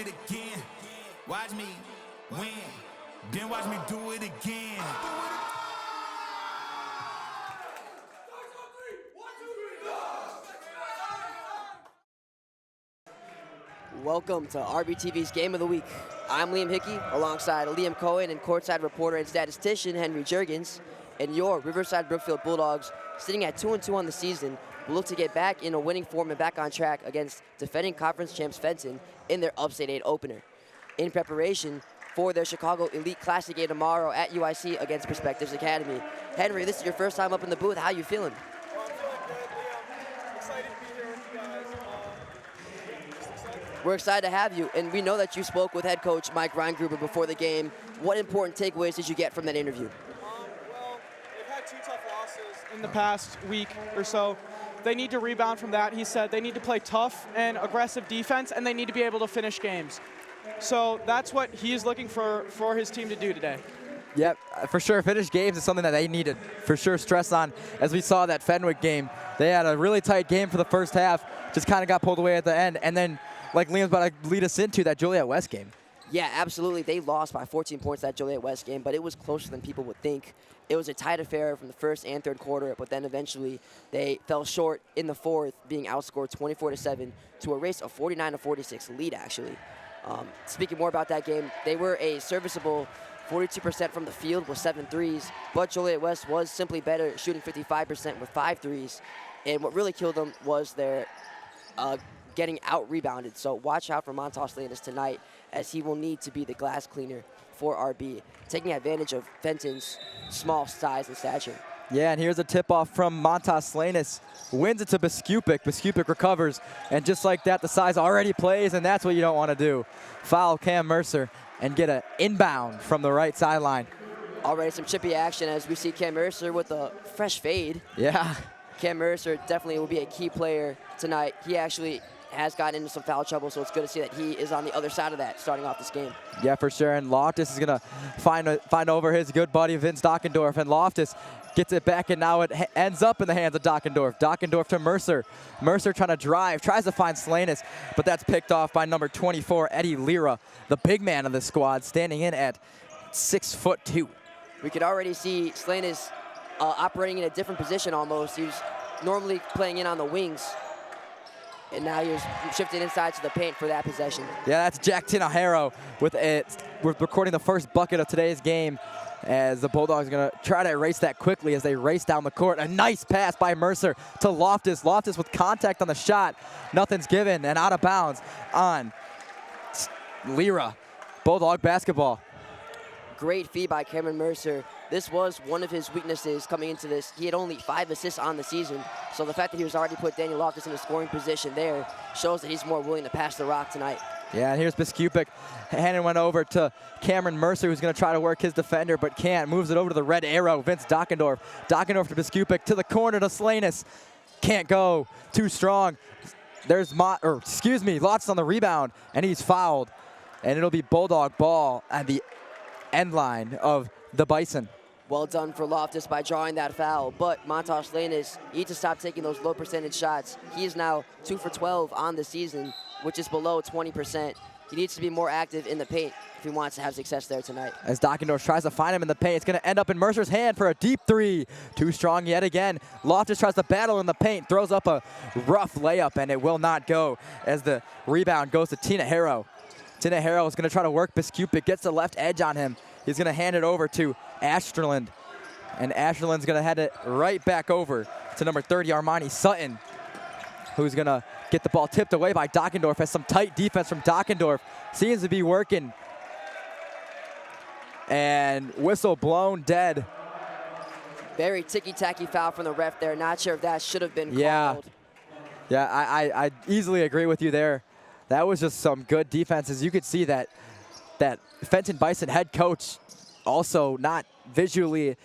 it again. Watch me win, then watch me do it again. Welcome to RBTV's Game of the Week. I'm Liam Hickey, alongside Liam Cohen and courtside reporter and statistician Henry Juergens. And your Riverside Brookfield Bulldogs, sitting at 2-2 on the season, will look to get back in a winning form and back on track against defending conference champs Fenton in their Upstate 8 opener, in preparation for their Chicago Elite Classic game tomorrow at UIC against Perspectives Academy. Henry, this is your first time up in the booth. How you feeling? Well, I'm feeling good, Liam. Excited to be here with you guys. Just excited. We're excited to have you, and we know that you spoke with head coach Mike Reingruber before the game. What important takeaways did you get from that interview? Well, they've had 2 tough losses in the past week or so. They need to rebound from that. He said they need to play tough and aggressive defense, and they need to be able to finish games. So that's what he's looking for his team to do today. Yep, for sure. Finish games is something that they need to for sure stress on. As we saw that Fenwick game, they had a really tight game for the first half, just kind of got pulled away at the end. And then, like Liam's about to lead us into, that Joliet West game. Yeah, absolutely. They lost by 14 points that Joliet West game, but it was closer than people would think. It was a tight affair from the first and third quarter, but then eventually they fell short in the fourth, being outscored 24-7 to erase a 49-46 lead, actually. Speaking more about that game, they were a serviceable 42% from the field with 7 threes, but Joliet West was simply better, shooting 55% with 5 threes. And what really killed them was their getting out-rebounded. So watch out for Montas Lanis tonight, as he will need to be the glass cleaner for RB, taking advantage of Fenton's small size and stature. Yeah, and here's a tip-off from Montas Lanis. Wins it to Biskupik. Biskupik recovers, and just like that, the size already plays, and that's what you don't want to do. Foul Cam Mercer and get an inbound from the right sideline. Already some chippy action as we see Cam Mercer with a fresh fade. Yeah. Cam Mercer definitely will be a key player tonight. He actually has gotten into some foul trouble, so it's good to see that he is on the other side of that starting off this game. Yeah, for sure. And Loftus is going to find over his good buddy Vince Dockendorf. And Loftus gets it back, and now it ends up in the hands of Dockendorf. Dockendorf to Mercer. Mercer trying to drive, tries to find Slanis, but that's picked off by number 24, Eddie Lira, the big man of the squad, standing in at 6'2". We could already see Slanis operating in a different position almost. He was normally playing in on the wings, and now he's shifting inside to the paint for that possession. Yeah, that's Jack Tinajero with it. We're recording the first bucket of today's game, as the Bulldogs are going to try to erase that quickly as they race down the court. A nice pass by Mercer to Loftus. Loftus with contact on the shot. Nothing's given, and out of bounds on Lira. Bulldog basketball. Great feed by Cameron Mercer. This was one of his weaknesses coming into this. He had only 5 assists on the season, so the fact that he was already put Daniel Loftus in a scoring position there shows that he's more willing to pass the rock tonight. Yeah, and here's Biskupik. Handing one over to Cameron Mercer, who's going to try to work his defender, but can't. Moves it over to the red arrow, Vince Dockendorf. Dockendorf to Biskupik, to the corner to Slanis. Can't go, too strong. There's Lotz on the rebound, and he's fouled. And it'll be Bulldog ball at the end line of the Bison. Well done for Loftus by drawing that foul, but Montas Lanis needs to stop taking those low percentage shots. He is now 2 for 12 on the season, which is below 20%. He needs to be more active in the paint if he wants to have success there tonight. As Dockendorf tries to find him in the paint, it's going to end up in Mercer's hand for a deep 3. Too strong yet again. Loftus tries to battle in the paint, throws up a rough layup, and it will not go as the rebound goes to Tinajero. Tinajero is going to try to work Biskupik, gets the left edge on him. He's going to hand it over to Ashterland, and Ashterland's going to head it right back over to number 30, Armani Sutton, who's going to get the ball tipped away by Dockendorf. Has some tight defense from Dockendorf. Seems to be working. And whistle blown dead. Very ticky-tacky foul from the ref there. Not sure if that should have been called. Yeah, I easily agree with you there. That was just some good defense. As you could see that Fenton Bison head coach also not visually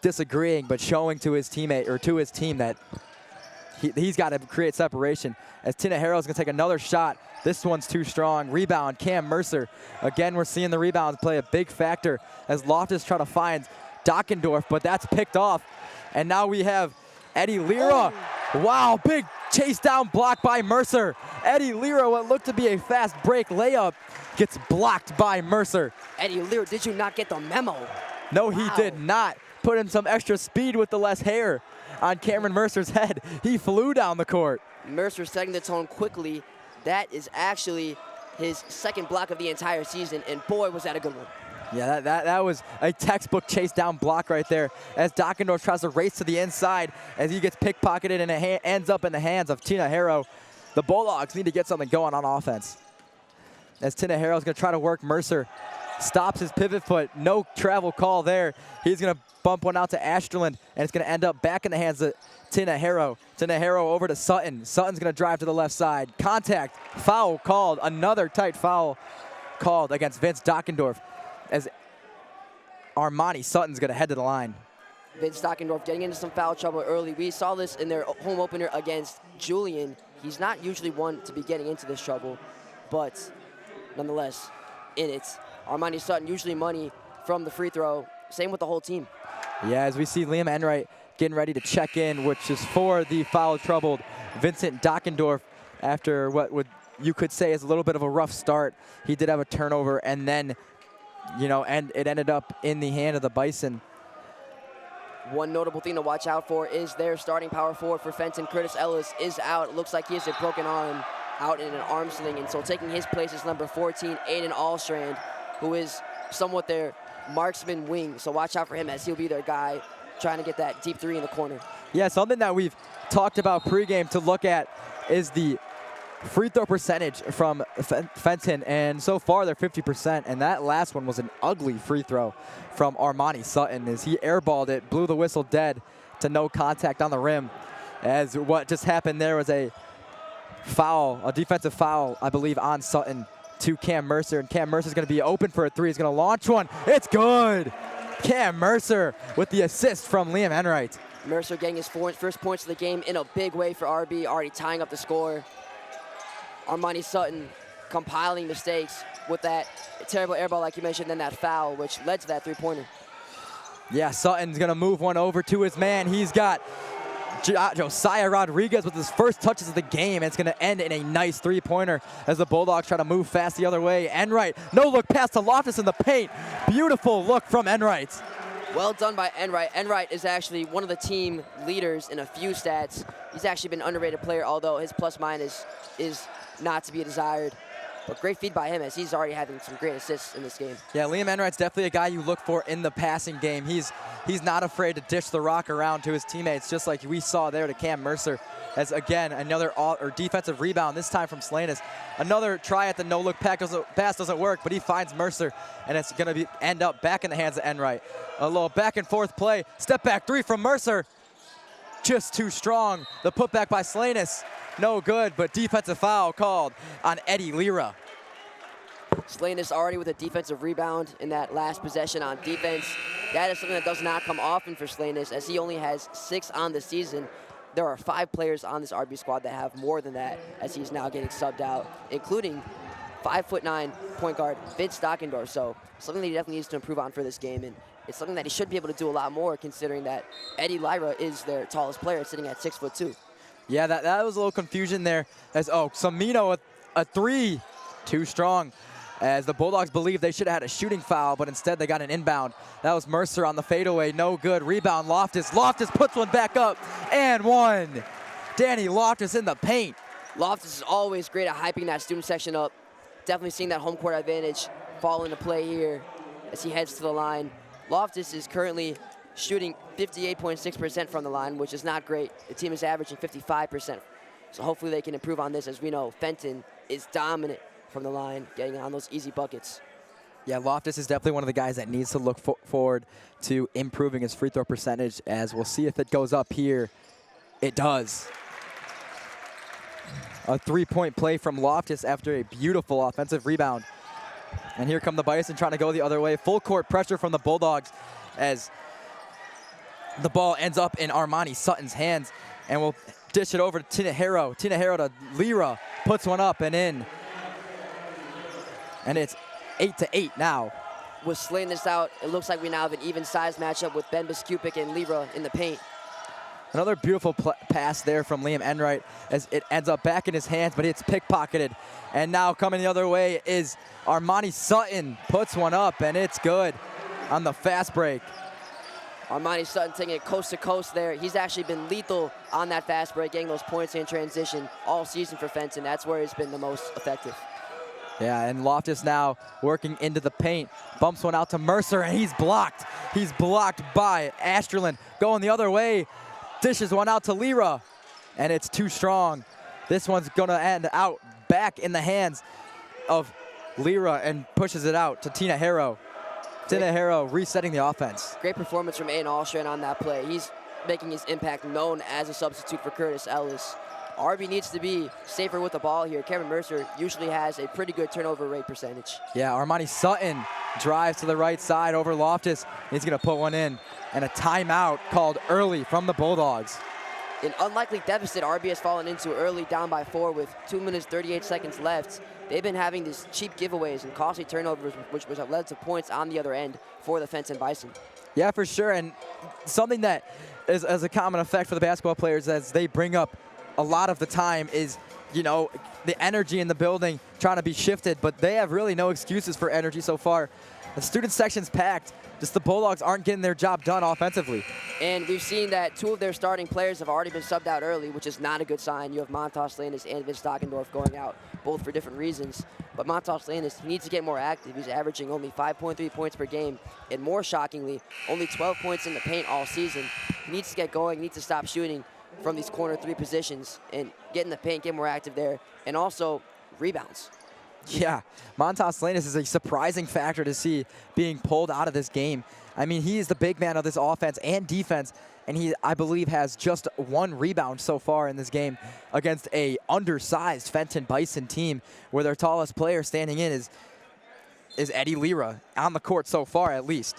disagreeing, but showing to his teammate or to his team that he's got to create separation. As Tinajero is going to take another shot. This one's too strong. Rebound, Cam Mercer. Again, we're seeing the rebounds play a big factor as Loftus try to find Dockendorf, but that's picked off. And now we have Eddie Lira. Wow, big Chase down block by Mercer. Eddie Lira, what looked to be a fast break layup, gets blocked by Mercer. Eddie Lear, did you not get the memo? No, he did not. Put in some extra speed with the less hair on Cameron Mercer's head. He flew down the court. Mercer setting the tone quickly. That is actually his second block of the entire season, and boy, was that a good one. Yeah, that was a textbook chase down block right there as Dockendorf tries to race to the inside as he gets pickpocketed and it ends up in the hands of Tinajero. The Bulldogs need to get something going on offense. As Tinajero is going to try to work Mercer. Stops his pivot foot. No travel call there. He's going to bump one out to Ashterland, and it's going to end up back in the hands of Tinajero. Tinajero over to Sutton. Sutton's going to drive to the left side. Contact. Foul called. Another tight foul called against Vince Dockendorf as Armani Sutton's going to head to the line. Vince Dockendorf getting into some foul trouble early. We saw this in their home opener against Julian. He's not usually one to be getting into this trouble, but nonetheless, in it. Armani Sutton usually money from the free throw. Same with the whole team. Yeah, as we see Liam Enright getting ready to check in, which is for the foul-troubled Vincent Dockendorf after what you could say is a little bit of a rough start. He did have a turnover, and then, and it ended up in the hand of the Bison. One notable thing to watch out for is their starting power forward for Fenton, Curtis Ellis, is out. It looks like he has a broken arm out in an arm sling, and so taking his place is number 14, Aiden Allstrand, who is somewhat their marksman wing. So watch out for him as he'll be their guy trying to get that deep three in the corner. Yeah, something that we've talked about pregame to look at is the free throw percentage from Fenton, and so far they're 50%, and that last one was an ugly free throw from Armani Sutton as he airballed it, blew the whistle dead to no contact on the rim, as what just happened there was a foul, a defensive foul, I believe, on Sutton to Cam Mercer, and Cam Mercer's going to be open for a three. He's going to launch one. It's good. Cam Mercer with the assist from Liam Enright. Mercer getting his first points of the game in a big way for RB, already tying up the score. Armani Sutton compiling mistakes with that terrible airball, like you mentioned, then that foul, which led to that three-pointer. Yeah, Sutton's going to move one over to his man. He's got Josiah Rodriguez with his first touches of the game. And it's going to end in a nice three-pointer as the Bulldogs try to move fast the other way. Enright, no look pass to Loftus in the paint. Beautiful look from Enright. Well done by Enright. Enright is actually one of the team leaders in a few stats. He's actually been an underrated player, although his plus-minus is not to be desired. But great feed by him as he's already having some great assists in this game. Yeah, Liam Enright's definitely a guy you look for in the passing game. He's not afraid to dish the rock around to his teammates, just like we saw there to Cam Mercer. As again, another defensive rebound, this time from Slanis. Another try at the no-look pass doesn't work, but he finds Mercer, and it's going to end up back in the hands of Enright. A little back-and-forth play. Step-back three from Mercer. Just too strong. The putback by Slanis. No good, but defensive foul called on Eddie Lira. Slanis already with a defensive rebound in that last possession on defense. That is something that does not come often for Slanis, as he only has 6 on the season. There are 5 players on this RB squad that have more than that, as he's now getting subbed out, including 5'9" point guard Vince Dockendorf. So something that he definitely needs to improve on for this game, and it's something that he should be able to do a lot more, considering that Eddie Lira is their tallest player, sitting at 6'2". Yeah, that was a little confusion there. As Samino with a three, too strong. As the Bulldogs believe they should have had a shooting foul, but instead they got an inbound. That was Mercer on the fadeaway, no good. Rebound, Loftus. Loftus puts one back up, and one. Danny Loftus in the paint. Loftus is always great at hyping that student section up. Definitely seeing that home court advantage fall into play here as he heads to the line. Loftus is currently shooting 58.6% from the line, which is not great. The team is averaging 55%. So hopefully they can improve on this. As we know, Fenton is dominant from the line, getting on those easy buckets. Yeah, Loftus is definitely one of the guys that needs to look forward to improving his free throw percentage, as we'll see if it goes up here. It does. A three-point play from Loftus after a beautiful offensive rebound. And here come the Bison trying to go the other way. Full court pressure from the Bulldogs as the ball ends up in Armani Sutton's hands. And we'll dish it over to Tinajero. Tinajero to Lira, puts one up and in. And it's 8-8 now. With Slanis out, it looks like we now have an even size matchup with Ben Biskupic and Lira in the paint. Another beautiful pass there from Liam Enright as it ends up back in his hands, but it's pickpocketed. And now coming the other way is Armani Sutton. Puts one up, and it's good on the fast break. Armani Sutton taking it coast to coast there. He's actually been lethal on that fast break, getting those points in transition all season for Fenton. That's where he's been the most effective. Yeah, and Loftus now working into the paint. Bumps one out to Mercer, and he's blocked. He's blocked by Asterlund. Going the other way. Dishes one out to Lira, and it's too strong. This one's going to end out back in the hands of Lira and pushes it out to Tina Harrow. Tina Harrow resetting the offense. Great performance from Aiden Allstrand on that play. He's making his impact known as a substitute for Curtis Ellis. RB needs to be safer with the ball here. Kevin Mercer usually has a pretty good turnover rate percentage. Yeah, Armani Sutton drives to the right side over Loftus. He's going to put one in. And a timeout called early from the Bulldogs. An unlikely deficit RB has fallen into early, down by 4 with 2 minutes 38 seconds left. They've been having these cheap giveaways and costly turnovers, which have led to points on the other end for the Fenton Bison. Yeah, for sure. And something that is as a common effect for the basketball players as they bring up a lot of the time is, you know, the energy in the building trying to be shifted, but they have really no excuses for energy so far. The student section's packed. Just the Bulldogs aren't getting their job done offensively. And we've seen that 2 of their starting players have already been subbed out early, which is not a good sign. You have Montas Landis and Vince Stockendorf going out, both for different reasons. But Montas Landis, he needs to get more active. He's averaging only 5.3 points per game, and more shockingly, only 12 points in the paint all season. He needs to get going, he needs to stop shooting from these corner 3 positions and get in the paint, get more active there, and also rebounds. Yeah, Montas Landis is a surprising factor to see being pulled out of this game. I mean, he is the big man of this offense and defense, and he, I believe, has just 1 rebound so far in this game against a undersized Fenton Bison team where their tallest player standing in is Eddie Lira on the court so far, at least.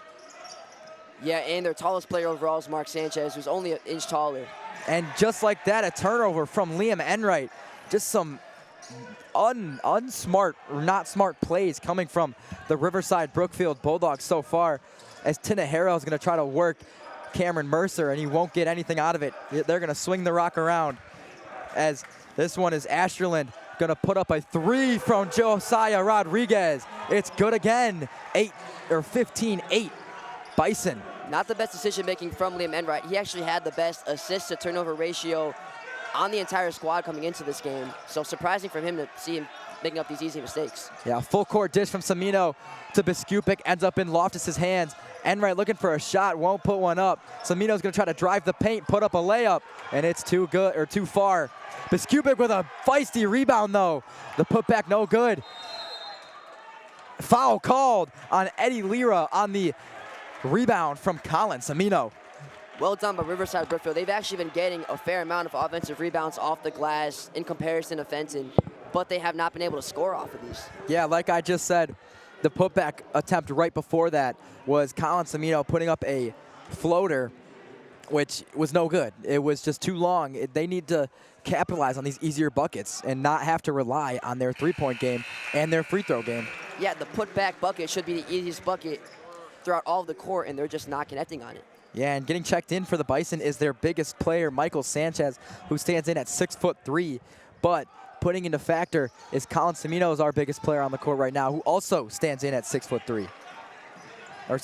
Yeah, and their tallest player overall is Mark Sanchez, who's only an inch taller. And just like that, a turnover from Liam Enright. Just some unsmart or not smart plays coming from the Riverside Brookfield Bulldogs so far, as Tina Harrow is going to try to work Cameron Mercer, and he won't get anything out of it. They're going to swing the rock around, as this one is Asterlund going to put up a 3 from Josiah Rodriguez. It's good again. 15-8 Bison. Not the best decision making from Liam Enright. He actually had the best assist to turnover ratio on the entire squad coming into this game. So surprising for him to see him making up these easy mistakes. Yeah, full court dish from Samino to Biskupik, ends up in Loftus's hands. Enright looking for a shot, won't put one up. Samino's gonna try to drive the paint, put up a layup, and it's too good, or too far. Biskupik with a feisty rebound though. The putback no good. Foul called on Eddie Lira on the rebound from Colin Samino. Well done by Riverside Brookfield. They've actually been getting a fair amount of offensive rebounds off the glass in comparison to Fenton, but they have not been able to score off of these. Yeah, like I just said, the putback attempt right before that was Colin Samino putting up a floater, which was no good. It was just too long. They need to capitalize on these easier buckets and not have to rely on their three-point game and their free throw game. Yeah, the putback bucket should be the easiest bucket throughout all of the court, and they're just not connecting on it. Yeah, and getting checked in for the Bison is their biggest player, Michael Sanchez, who stands in at 6'3". But putting into factor is Colin Samino is our biggest player on the court right now, who also stands in at 6'3". Or,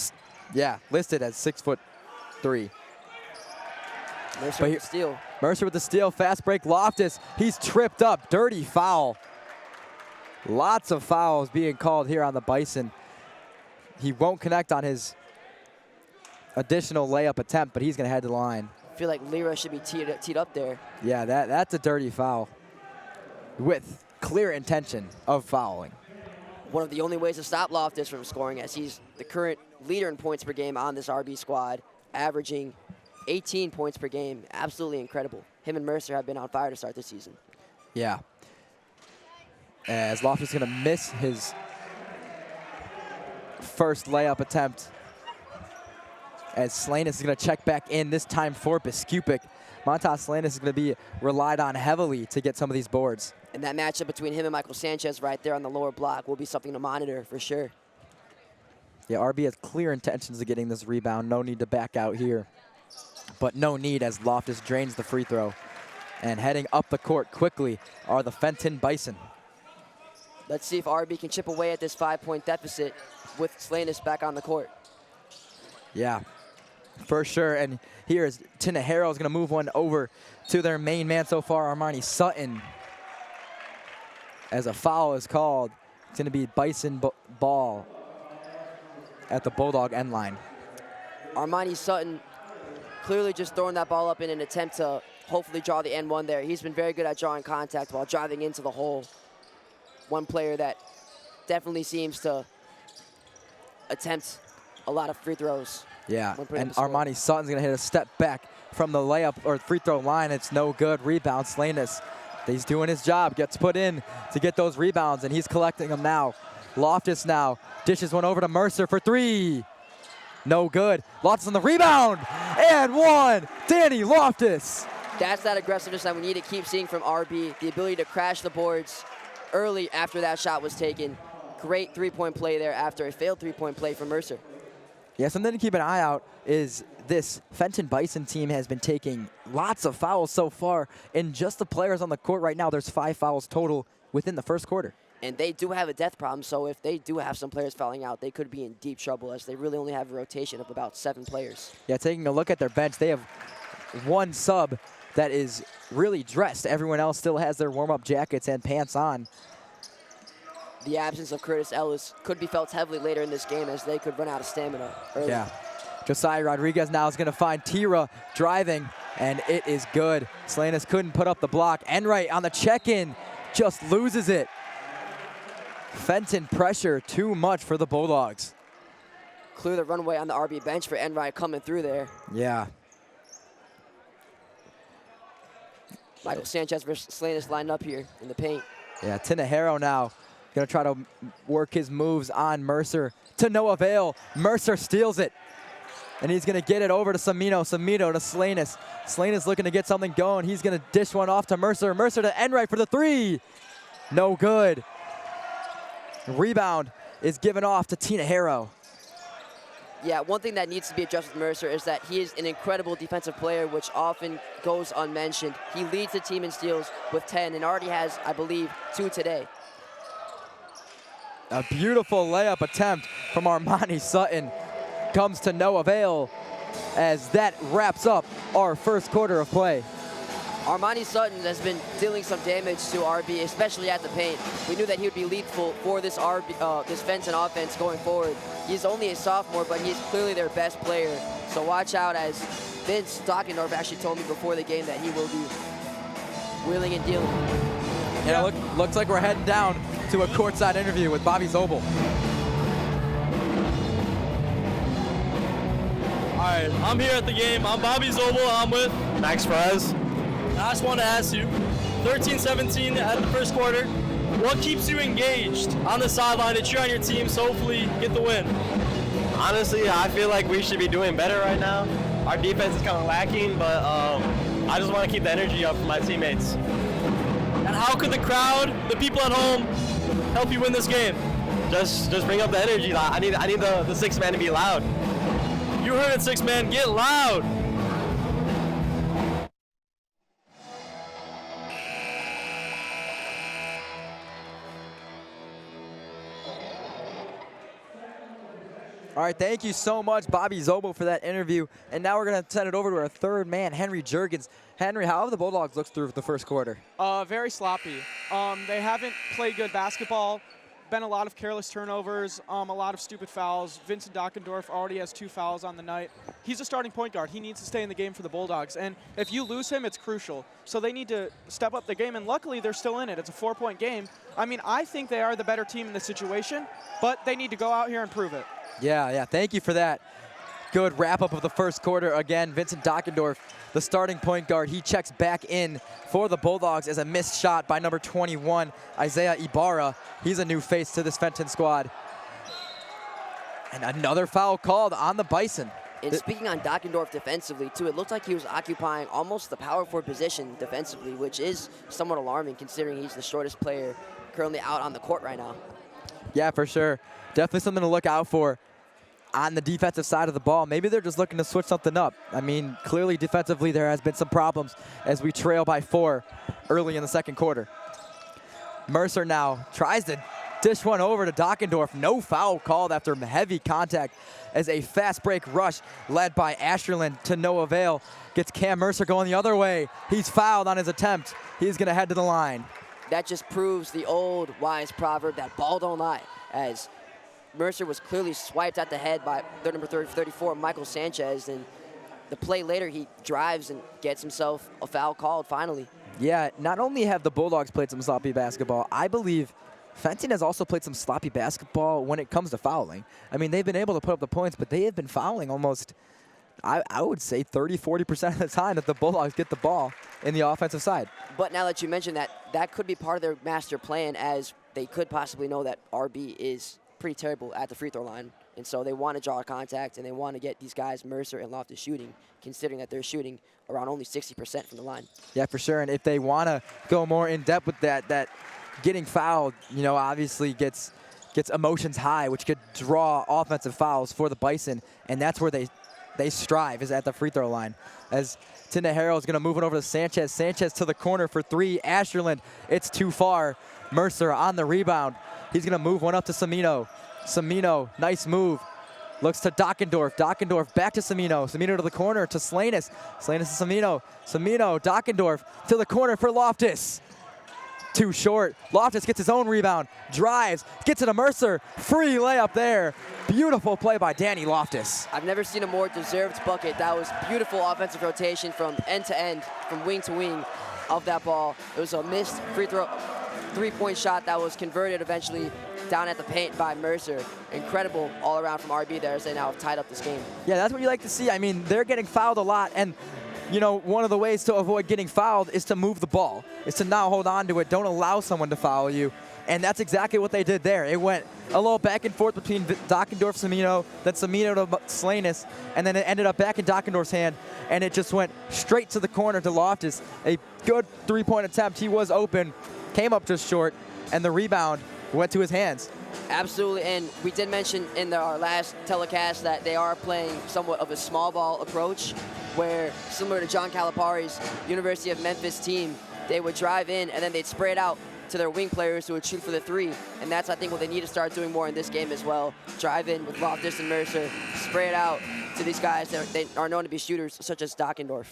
yeah, listed as 6'3". Mercer with the steal. Mercer with the steal, fast break, Loftus. He's tripped up, dirty foul. Lots of fouls being called here on the Bison. He won't connect on his additional layup attempt, but he's going to head to the line. I feel like Lira should be teed up there. Yeah, that's a dirty foul with clear intention of fouling. One of the only ways to stop Loftus from scoring, as he's the current leader in points per game on this RB squad, averaging 18 points per game. Absolutely incredible. Him and Mercer have been on fire to start the season. Yeah. As Loftus is going to miss his first layup attempt, as Slanis is going to check back in, this time for Biskupik. Montas Slanis is going to be relied on heavily to get some of these boards. And that matchup between him and Michael Sanchez right there on the lower block will be something to monitor for sure. Yeah, RB has clear intentions of getting this rebound. No need to back out here. but no need as Loftus drains the free throw. And heading up the court quickly are the Fenton Bison. Let's see if RB can chip away at this 5-point deficit with Slanis back on the court. Yeah, for sure. And here is Tinajero is going to move one over to their main man so far, Armani Sutton. As a foul is called, it's going to be Bison ball at the Bulldog end line. Armani Sutton clearly just throwing that ball up in an attempt to hopefully draw the N1 there. He's been very good at drawing contact while driving into the hole. One player that definitely seems to attempt a lot of free throws. Yeah, and Armani Sutton's going to hit a step back from the layup or free throw line. It's no good. Rebound, Slanis. He's doing his job, gets put in to get those rebounds, and he's collecting them now. Loftus now dishes one over to Mercer for 3. No good. Loftus on the rebound, and 1. Danny Loftus. That's that aggressiveness that we need to keep seeing from RB, the ability to crash the boards early after that shot was taken. Great three-point play there after a failed three-point play from Mercer. Yeah, something to keep an eye out is this Fenton Bison team has been taking lots of fouls so far. In just the players on the court right now, there's 5 fouls total within the first quarter. And they do have a death problem, so if they do have some players fouling out, they could be in deep trouble as they really only have a rotation of about 7 players. Yeah, taking a look at their bench, they have 1 sub that is really dressed. Everyone else still has their warm-up jackets and pants on. The absence of Curtis Ellis could be felt heavily later in this game as they could run out of stamina early. Yeah. Josiah Rodriguez now is going to find Tira driving, and it is good. Slanis couldn't put up the block. Enright on the check-in just loses it. Fenton pressure too much for the Bulldogs. Clear the runway on the RB bench for Enright coming through there. Yeah. Michael Sanchez versus Slanis lined up here in the paint. Yeah, Tinajero now going to try to work his moves on Mercer to no avail. Mercer steals it. And he's going to get it over to Samino. Samino to Slanis. Slanis looking to get something going. He's going to dish one off to Mercer. Mercer to Enright for the 3. No good. Rebound is given off to Tinajero. Yeah, one thing that needs to be addressed with Mercer is that he is an incredible defensive player, which often goes unmentioned. He leads the team in steals with 10 and already has, I believe, 2 today. A beautiful layup attempt from Armani Sutton comes to no avail as that wraps up our first quarter of play. Armani Sutton has been dealing some damage to RB, especially at the paint. We knew that he would be lethal for this this Fenton offense going forward. He's only a sophomore, but he's clearly their best player. So watch out, as Vince Dockendorf actually told me before the game that he will be wheeling and dealing. Yeah, looks like we're heading down to a courtside interview with Bobby Zobel. All right, I'm here at the game. I'm Bobby Zobel. I'm with Max Perez. I just want to ask you, 13-17 at the first quarter, what keeps you engaged on the sideline to cheer on your team so hopefully get the win? Honestly, I feel like we should be doing better right now. Our defense is kind of lacking, but I just want to keep the energy up for my teammates. And how could the crowd, the people at home, help you win this game? Just bring up the energy. I need the 6th man to be loud. You heard it, 6th man. Get loud. All right, thank you so much, Bobby Zobel, for that interview. And now we're going to send it over to our 3rd man, Henry Juergens. Henry, how have the Bulldogs looked through the first quarter? Very sloppy. They haven't played good basketball. Been a lot of careless turnovers, a lot of stupid fouls. Vincent Dockendorf already has 2 fouls on the night. He's a starting point guard. He needs to stay in the game for the Bulldogs. And if you lose him, it's crucial. So they need to step up the game. And luckily, they're still in it. It's a 4-point game. I mean, I think they are the better team in this situation, but they need to go out here and prove it. Yeah, thank you for that. Good wrap-up of the first quarter. Again, Vincent Dockendorf, the starting point guard, he checks back in for the Bulldogs as a missed shot by number 21, Isaiah Ibarra. He's a new face to this Fenton squad. And another foul called on the Bison. And speaking on Dockendorf defensively, too, it looked like he was occupying almost the power forward position defensively, which is somewhat alarming considering he's the shortest player currently out on the court right now. Yeah, for sure. Definitely something to look out for. on the defensive side of the ball. Maybe they're just looking to switch something up. I mean, clearly defensively there has been some problems as we trail by 4 early in the second quarter. Mercer now tries to dish one over to Dockendorf. No foul called after heavy contact as a fast break rush led by Asherland to no avail. Gets Cam Mercer going the other way. He's fouled on his attempt. He's going to head to the line. That just proves the old wise proverb that ball don't lie, as Mercer was clearly swiped at the head by their number 34, Michael Sanchez, and the play later he drives and gets himself a foul called finally. Yeah, not only have the Bulldogs played some sloppy basketball, I believe Fenton has also played some sloppy basketball when it comes to fouling. I mean, they've been able to put up the points, but they have been fouling almost, I would say 30–40% of the time that the Bulldogs get the ball in the offensive side. But now that you mentioned that, that could be part of their master plan, as they could possibly know that RB is pretty terrible at the free throw line. And so they want to draw contact, and they want to get these guys, Mercer and Loftus, shooting, considering that they're shooting around only 60% from the line. Yeah, for sure. And if they want to go more in depth with that getting fouled, you know, obviously gets emotions high, which could draw offensive fouls for the Bison. And that's where they strive, is at the free throw line. As Tinajero is going to move it over to Sanchez. Sanchez to the corner for 3. Asherland, it's too far. Mercer on the rebound. He's going to move one up to Semino. Semino, nice move. Looks to Dockendorf. Dockendorf back to Semino. Semino to the corner to Slanis. Slanis to Semino. Semino, Dockendorf to the corner for Loftus. Too short. Loftus gets his own rebound. Drives. Gets it to Mercer. Free layup there. Beautiful play by Danny Loftus. I've never seen a more deserved bucket. That was beautiful offensive rotation from end to end, from wing to wing of that ball. It was a missed free throw, 3-point shot that was converted eventually down at the paint by Mercer. Incredible all around from RB there as they now have tied up this game. Yeah, that's what you like to see. I mean, they're getting fouled a lot, and you know, one of the ways to avoid getting fouled is to move the ball, is to now hold on to it. Don't allow someone to foul you. And that's exactly what they did there. It went a little back and forth between Dockendorf, Semino, then Semino to Slanis, and then it ended up back in Dockendorf's hand, and it just went straight to the corner to Loftus. A good 3-point attempt. He was open, came up just short, and the rebound went to his hands. Absolutely, and we did mention in our last telecast that they are playing somewhat of a small ball approach, where similar to John Calipari's University of Memphis team, they would drive in and then they'd spray it out to their wing players who would shoot for the 3. And that's, I think, what they need to start doing more in this game as well. Drive in with Loftus and Mercer, spray it out to these guys that they are known to be shooters, such as Dockendorf.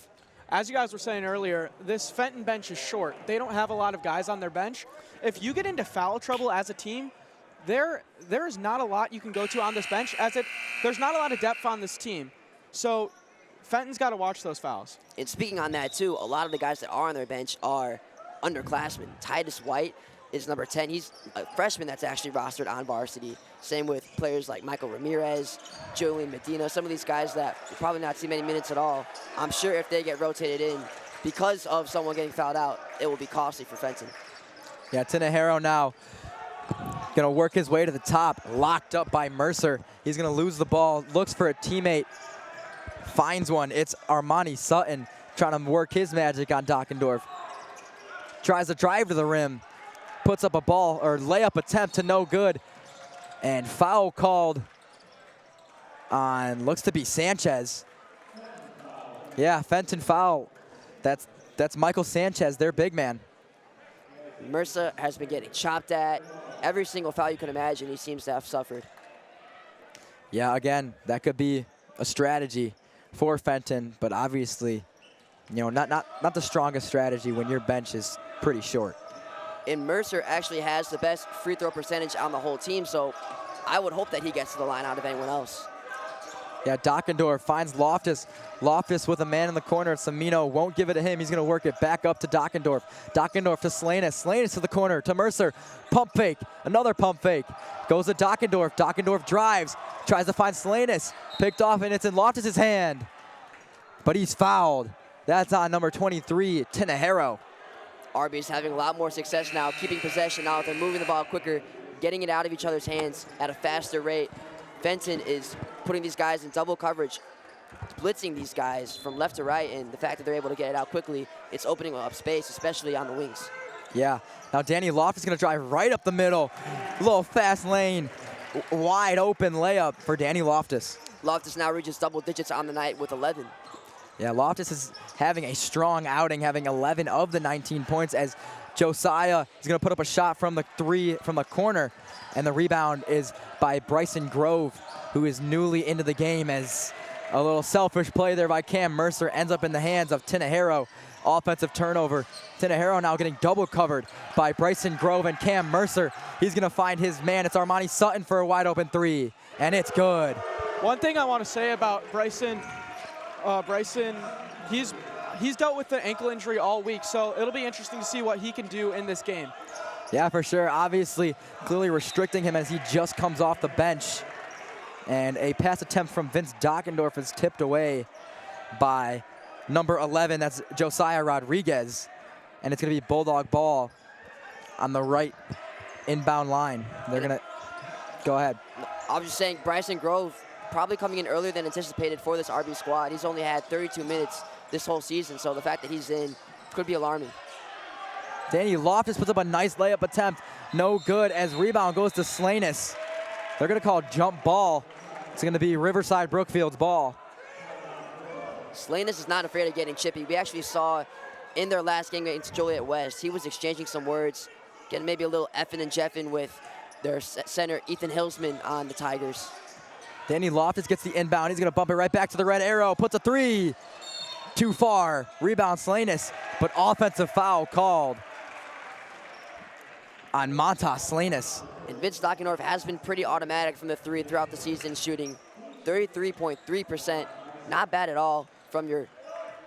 As you guys were saying earlier, this Fenton bench is short. They don't have a lot of guys on their bench. If you get into foul trouble as a team, there is not a lot you can go to on this bench, there's not a lot of depth on this team. So Fenton's got to watch those fouls. And speaking on that, too, a lot of the guys that are on their bench are underclassmen. Titus White is number 10. He's a freshman that's actually rostered on varsity. Same with players like Michael Ramirez, Julian Medina, some of these guys that will probably not see many minutes at all. I'm sure if they get rotated in because of someone getting fouled out, it will be costly for Fenton. Yeah, Tinajero now going to work his way to the top, locked up by Mercer. He's going to lose the ball, looks for a teammate, finds one. It's Armani Sutton trying to work his magic on Dockendorf. Tries to drive to the rim, puts up a ball or layup attempt to no good, and foul called on, looks to be Sanchez. Yeah, Fenton foul. That's Michael Sanchez, their big man. Mercer has been getting chopped at. Every single foul you can imagine, he seems to have suffered. Yeah, again, that could be a strategy for Fenton, but obviously, you know, not the strongest strategy when your bench is pretty short. And Mercer actually has the best free throw percentage on the whole team, so I would hope that he gets to the line out of anyone else. Yeah, Dockendorf finds Loftus. Loftus with a man in the corner. Semino won't give it to him. He's going to work it back up to Dockendorf. Dockendorf to Slanis. Slanis to the corner to Mercer. Pump fake. Another pump fake. Goes to Dockendorf. Dockendorf drives. Tries to find Slanis. Picked off, and it's in Loftus' hand. But he's fouled. That's on number 23, Tinajero. RB's having a lot more success now, keeping possession now. They're moving the ball quicker, getting it out of each other's hands at a faster rate. Fenton is putting these guys in double coverage, blitzing these guys from left to right, and the fact that they're able to get it out quickly, it's opening up space, especially on the wings. Yeah. Now Danny Loftus is going to drive right up the middle. A little fast lane. wide open layup for Danny Loftus. Loftus now reaches double digits on the night with 11. Yeah, Loftus is having a strong outing, having 11 of the 19 points as Josiah is going to put up a shot from the three from the corner, and the rebound is by Bryson Grove, who is newly into the game, as a little selfish play there by Cam Mercer ends up in the hands of Tinajero. Offensive turnover. Tinajero now getting double covered by Bryson Grove and Cam Mercer. He's going to find his man. It's Armani Sutton for a wide open three, and it's good. One thing I want to say about Bryson, he's dealt with the ankle injury all week, so it'll be interesting to see what he can do in this game. Yeah, for sure. Obviously, clearly restricting him as he just comes off the bench. And a pass attempt from Vince Dockendorf is tipped away by number 11. That's Josiah Rodriguez. And it's going to be Bulldog ball on the right inbound line. They're going to go ahead. I was just saying, Bryson Grove probably coming in earlier than anticipated for this RB squad. He's only had 32 minutes this whole season, so the fact that he's in could be alarming. Danny Loftus puts up a nice layup attempt. No good as rebound goes to Slanis. They're going to call jump ball. It's going to be Riverside Brookfield's ball. Slanis is not afraid of getting chippy. We actually saw in their last game against Joliet West, he was exchanging some words, getting maybe a little effing and jeffing with their center, Ethan Hillsman, on the Tigers. Danny Loftus gets the inbound. He's going to bump it right back to the red arrow. Puts a three. Too far. Rebound Slanis, but offensive foul called on Montas Slanis. And Vince Dockendorf has been pretty automatic from the three throughout the season, shooting 33.3%. Not bad at all from your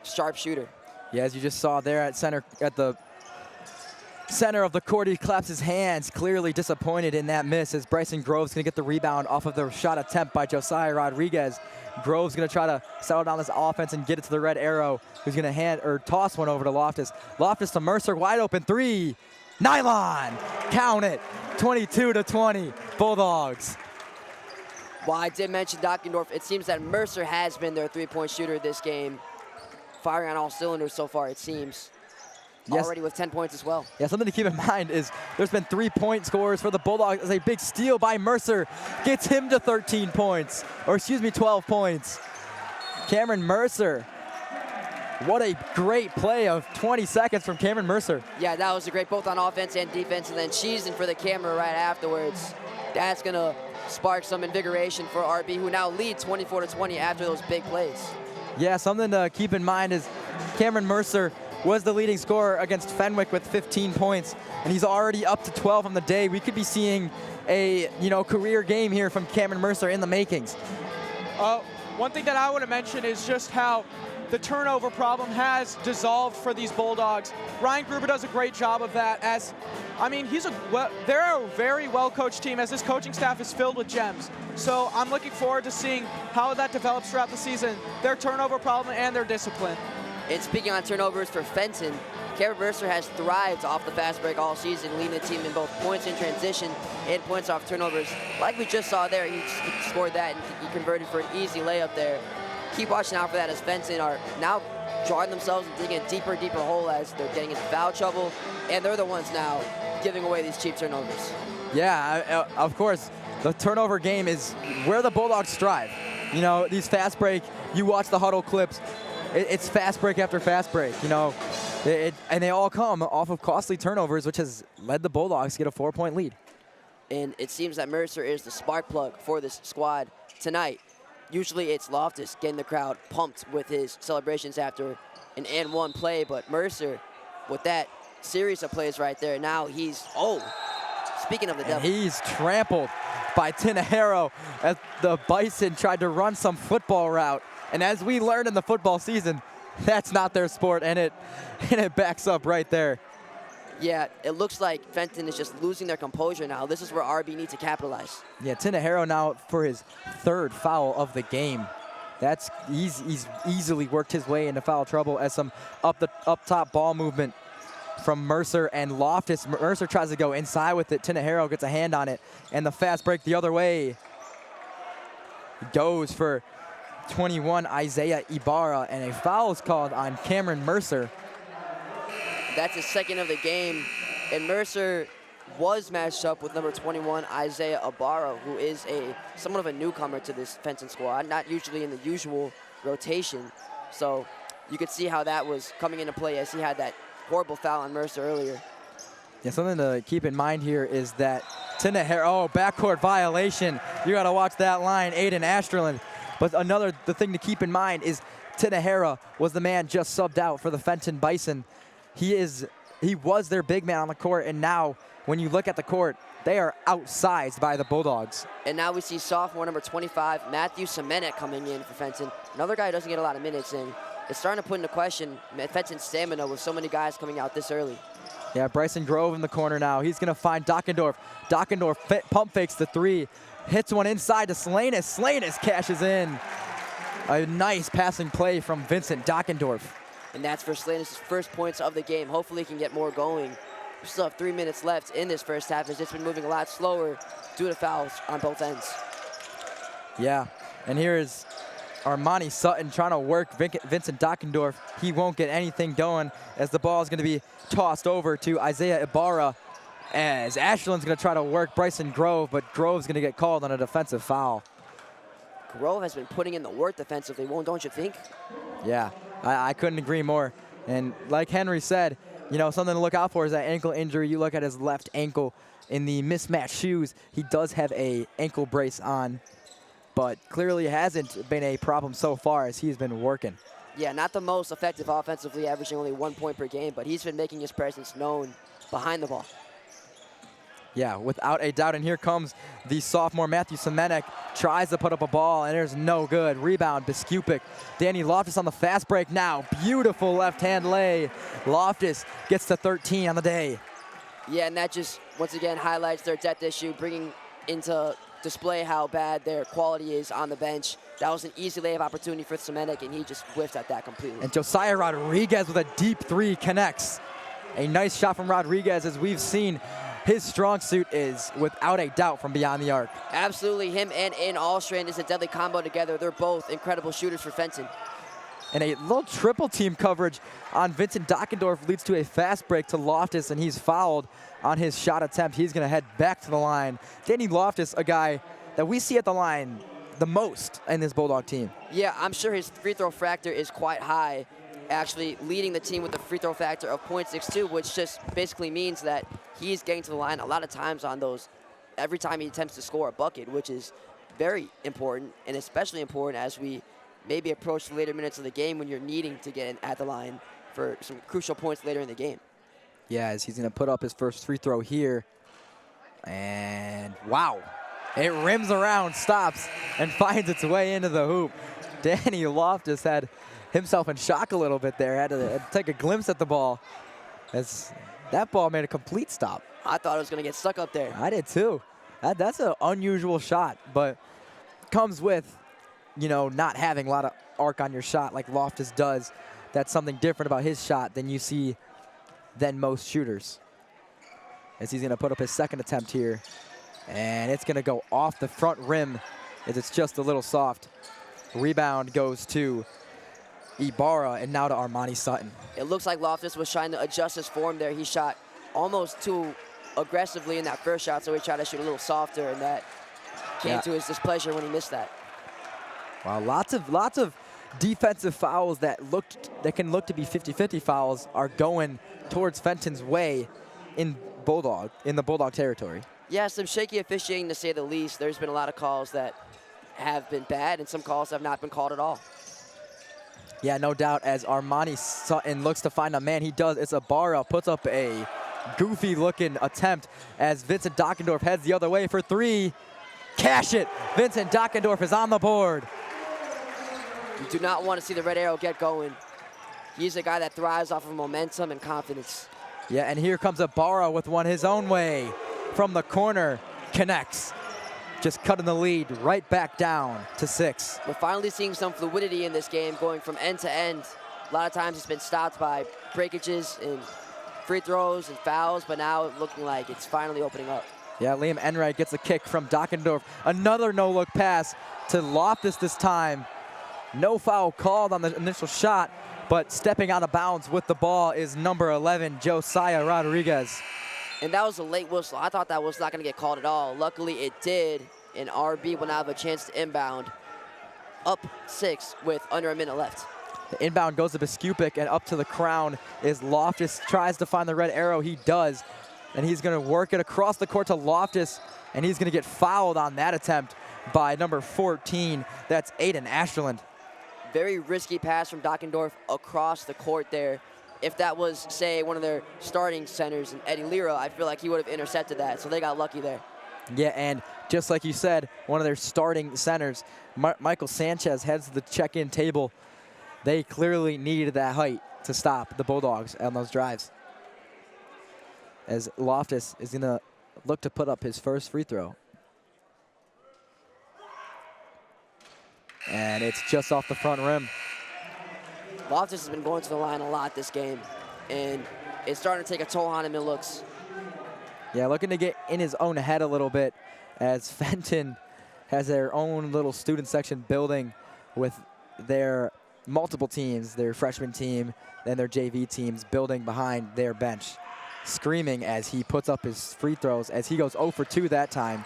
sharp shooter. Yeah, as you just saw there at the center of the court, he claps his hands, clearly disappointed in that miss, as Bryson Grove's going to get the rebound off of the shot attempt by Josiah Rodriguez. Grove's going to try to settle down this offense and get it to the red arrow, who's going to toss one over to Loftus. Loftus to Mercer, wide open three. Nylon, count it, 22-20, Bulldogs. While I did mention Dockendorf, it seems that Mercer has been their three-point shooter this game, firing on all cylinders so far, it seems. Yes. Already with 10 points as well. Yeah, something to keep in mind is there's been 3-point scores for the Bulldogs as a big steal by Mercer gets him to 13 points, or excuse me, 12 points. Cameron Mercer. What a great play of 20 seconds from Cameron Mercer. Yeah, that was a great, both on offense and defense, and then cheesing for the camera right afterwards. That's going to spark some invigoration for RB, who now lead 24-20 after those big plays. Yeah, something to keep in mind is Cameron Mercer was the leading scorer against Fenwick with 15 points, and he's already up to 12 on the day. We could be seeing a career game here from Cameron Mercer in the makings. One thing that I want to mention is just how the turnover problem has dissolved for these Bulldogs. Ryan Gruber does a great job of that, as, I mean, they're a very well-coached team, as this coaching staff is filled with gems. So I'm looking forward to seeing how that develops throughout the season, their turnover problem and their discipline. And speaking on turnovers for Fenton, Cameron Mercer has thrived off the fast break all season, leading the team in both points in transition and points off turnovers. Like we just saw there, he scored that and he converted for an easy layup there. Keep watching out for that, as Fenton are now drawing themselves and digging a deeper hole as they're getting into foul trouble, and they're the ones now giving away these cheap turnovers. Yeah, of course, the turnover game is where the Bulldogs strive. You know, these fast break, you watch the huddle clips, it's fast break after fast break, and they all come off of costly turnovers, which has led the Bulldogs to get a 4-point lead. And it seems that Mercer is the spark plug for this squad tonight. Usually it's Loftus getting the crowd pumped with his celebrations after an and-one play, but Mercer, with that series of plays right there, now speaking of the devil. He's trampled by Tinajero as the Bison tried to run some football route. And as we learned in the football season, that's not their sport, and it backs up right there. Yeah, it looks like Fenton is just losing their composure now. This is where RB needs to capitalize. Yeah, Tinajero now for his third foul of the game. He's easily worked his way into foul trouble as some up top ball movement from Mercer and Loftus. Mercer tries to go inside with it. Tinajero gets a hand on it, and the fast break the other way goes for 21 Isaiah Ibarra, and a foul is called on Cameron Mercer. That's his second of the game, and Mercer was matched up with number 21, Isaiah Ibarra, who is somewhat of a newcomer to this Fenton squad, not usually in the usual rotation. So you could see how that was coming into play as he had that horrible foul on Mercer earlier. Yeah, something to keep in mind here is that Tinahara, backcourt violation. You got to watch that line, Aiden Asterlund. But the thing to keep in mind is Tinahara was the man just subbed out for the Fenton Bison. He was their big man on the court, and now when you look at the court, they are outsized by the Bulldogs. And now we see sophomore number 25, Matthew Semenek, coming in for Fenton. Another guy who doesn't get a lot of minutes, and it's starting to put into question Fenton's stamina with so many guys coming out this early. Yeah, Bryson Grove in the corner now. He's going to find Dockendorf. Dockendorf pump fakes the three. Hits one inside to Slanis. Slanis cashes in. A nice passing play from Vincent Dockendorf. And that's for Slanis' first points of the game. Hopefully he can get more going. We still have 3 minutes left in this first half. It's just been moving a lot slower due to fouls on both ends. Yeah, and here is Armani Sutton trying to work Vincent Dockendorf. He won't get anything going as the ball is going to be tossed over to Isaiah Ibarra as Ashland's going to try to work Bryson Grove, but Grove's going to get called on a defensive foul. Grove has been putting in the work defensively, don't you think? Yeah, I couldn't agree more. And like Henry said, you know, something to look out for is that ankle injury. You look at his left ankle in the mismatched shoes. He does have a ankle brace on, but clearly hasn't been a problem so far as he's been working. Yeah, not the most effective offensively, averaging only 1 point per game, but he's been making his presence known behind the ball. Yeah, without a doubt. And here comes the sophomore Matthew Semenek. Tries to put up a ball, and there's no good. Rebound, Biskupik. Danny Loftus on the fast break now. Beautiful left-hand lay. Loftus gets to 13 on the day. Yeah, and that just, once again, highlights their depth issue, bringing into display how bad their quality is on the bench. That was an easy layup opportunity for Semenek, and he just whiffed at that completely. And Josiah Rodriguez with a deep three connects. A nice shot from Rodriguez, as we've seen. His strong suit is, without a doubt, from beyond the arc. Absolutely. Him and Aiden Allstrand is a deadly combo together. They're both incredible shooters for Fenton. And a little triple team coverage on Vincent Dockendorf leads to a fast break to Loftus, and he's fouled on his shot attempt. He's going to head back to the line. Danny Loftus, a guy that we see at the line the most in this Bulldog team. Yeah, I'm sure his free throw factor is quite high, actually leading the team with a free throw factor of .62, which just basically means that he's getting to the line a lot of times on those every time he attempts to score a bucket, which is very important, and especially important as we maybe approach the later minutes of the game when you're needing to get in at the line for some crucial points later in the game. Yeah, as he's going to put up his first free throw here. And wow, it rims around, stops, and finds its way into the hoop. Danny Loftus had himself in shock a little bit there, had to take a glimpse at the ball as that ball made a complete stop. I thought it was going to get stuck up there. I did too. That's an unusual shot, but comes with, you know, not having a lot of arc on your shot like Loftus does. That's something different about his shot than you see than most shooters. As he's going to put up his second attempt here, and it's going to go off the front rim as it's just a little soft. Rebound goes to Ibarra, and now to Armani Sutton. It looks like Loftus was trying to adjust his form there. He shot almost too aggressively in that first shot, so he tried to shoot a little softer, and that came to his displeasure when he missed that. Wow, lots of defensive fouls that can look to be 50-50 fouls are going towards Fenton's way in the Bulldog territory. Yeah, some shaky officiating to say the least. There's been a lot of calls that have been bad, and some calls have not been called at all. Yeah, no doubt, as Armani Sutton looks to find a man. He does. It's Ibarra, puts up a goofy-looking attempt as Vincent Dockendorf heads the other way for three. Cash it. Vincent Dockendorf is on the board. You do not want to see the red arrow get going. He's a guy that thrives off of momentum and confidence. Yeah, and here comes Ibarra with one his own way. From the corner, connects. Just cutting the lead right back down to 6. We're finally seeing some fluidity in this game, going from end to end. A lot of times it's been stopped by breakages and free throws and fouls, but now it's looking like it's finally opening up. Yeah, Liam Enright gets a kick from Dockendorf. Another no-look pass to Loftus this time. No foul called on the initial shot, but stepping out of bounds with the ball is number 11, Josiah Rodriguez. And that was a late whistle. I thought that was not going to get called at all. Luckily, it did, and RB will now have a chance to inbound. Up 6 with under a minute left. The inbound goes to Biskupic, and up to the crown is Loftus. Tries to find the red arrow. He does. And he's going to work it across the court to Loftus, and he's going to get fouled on that attempt by number 14. That's Aiden Ashland. Very risky pass from Dockendorf across the court there. If that was, say, one of their starting centers, Eddie Lira, I feel like he would have intercepted that, so they got lucky there. Yeah, and just like you said, one of their starting centers, Michael Sanchez, heads to the check-in table. They clearly needed that height to stop the Bulldogs on those drives. As Loftus is going to look to put up his first free throw. And it's just off the front rim. Loftus has been going to the line a lot this game, and it's starting to take a toll on him, it looks. Yeah, looking to get in his own head a little bit, as Fenton has their own little student section building with their multiple teams, their freshman team and their JV teams building behind their bench, screaming as he puts up his free throws, as he goes 0 for 2 that time.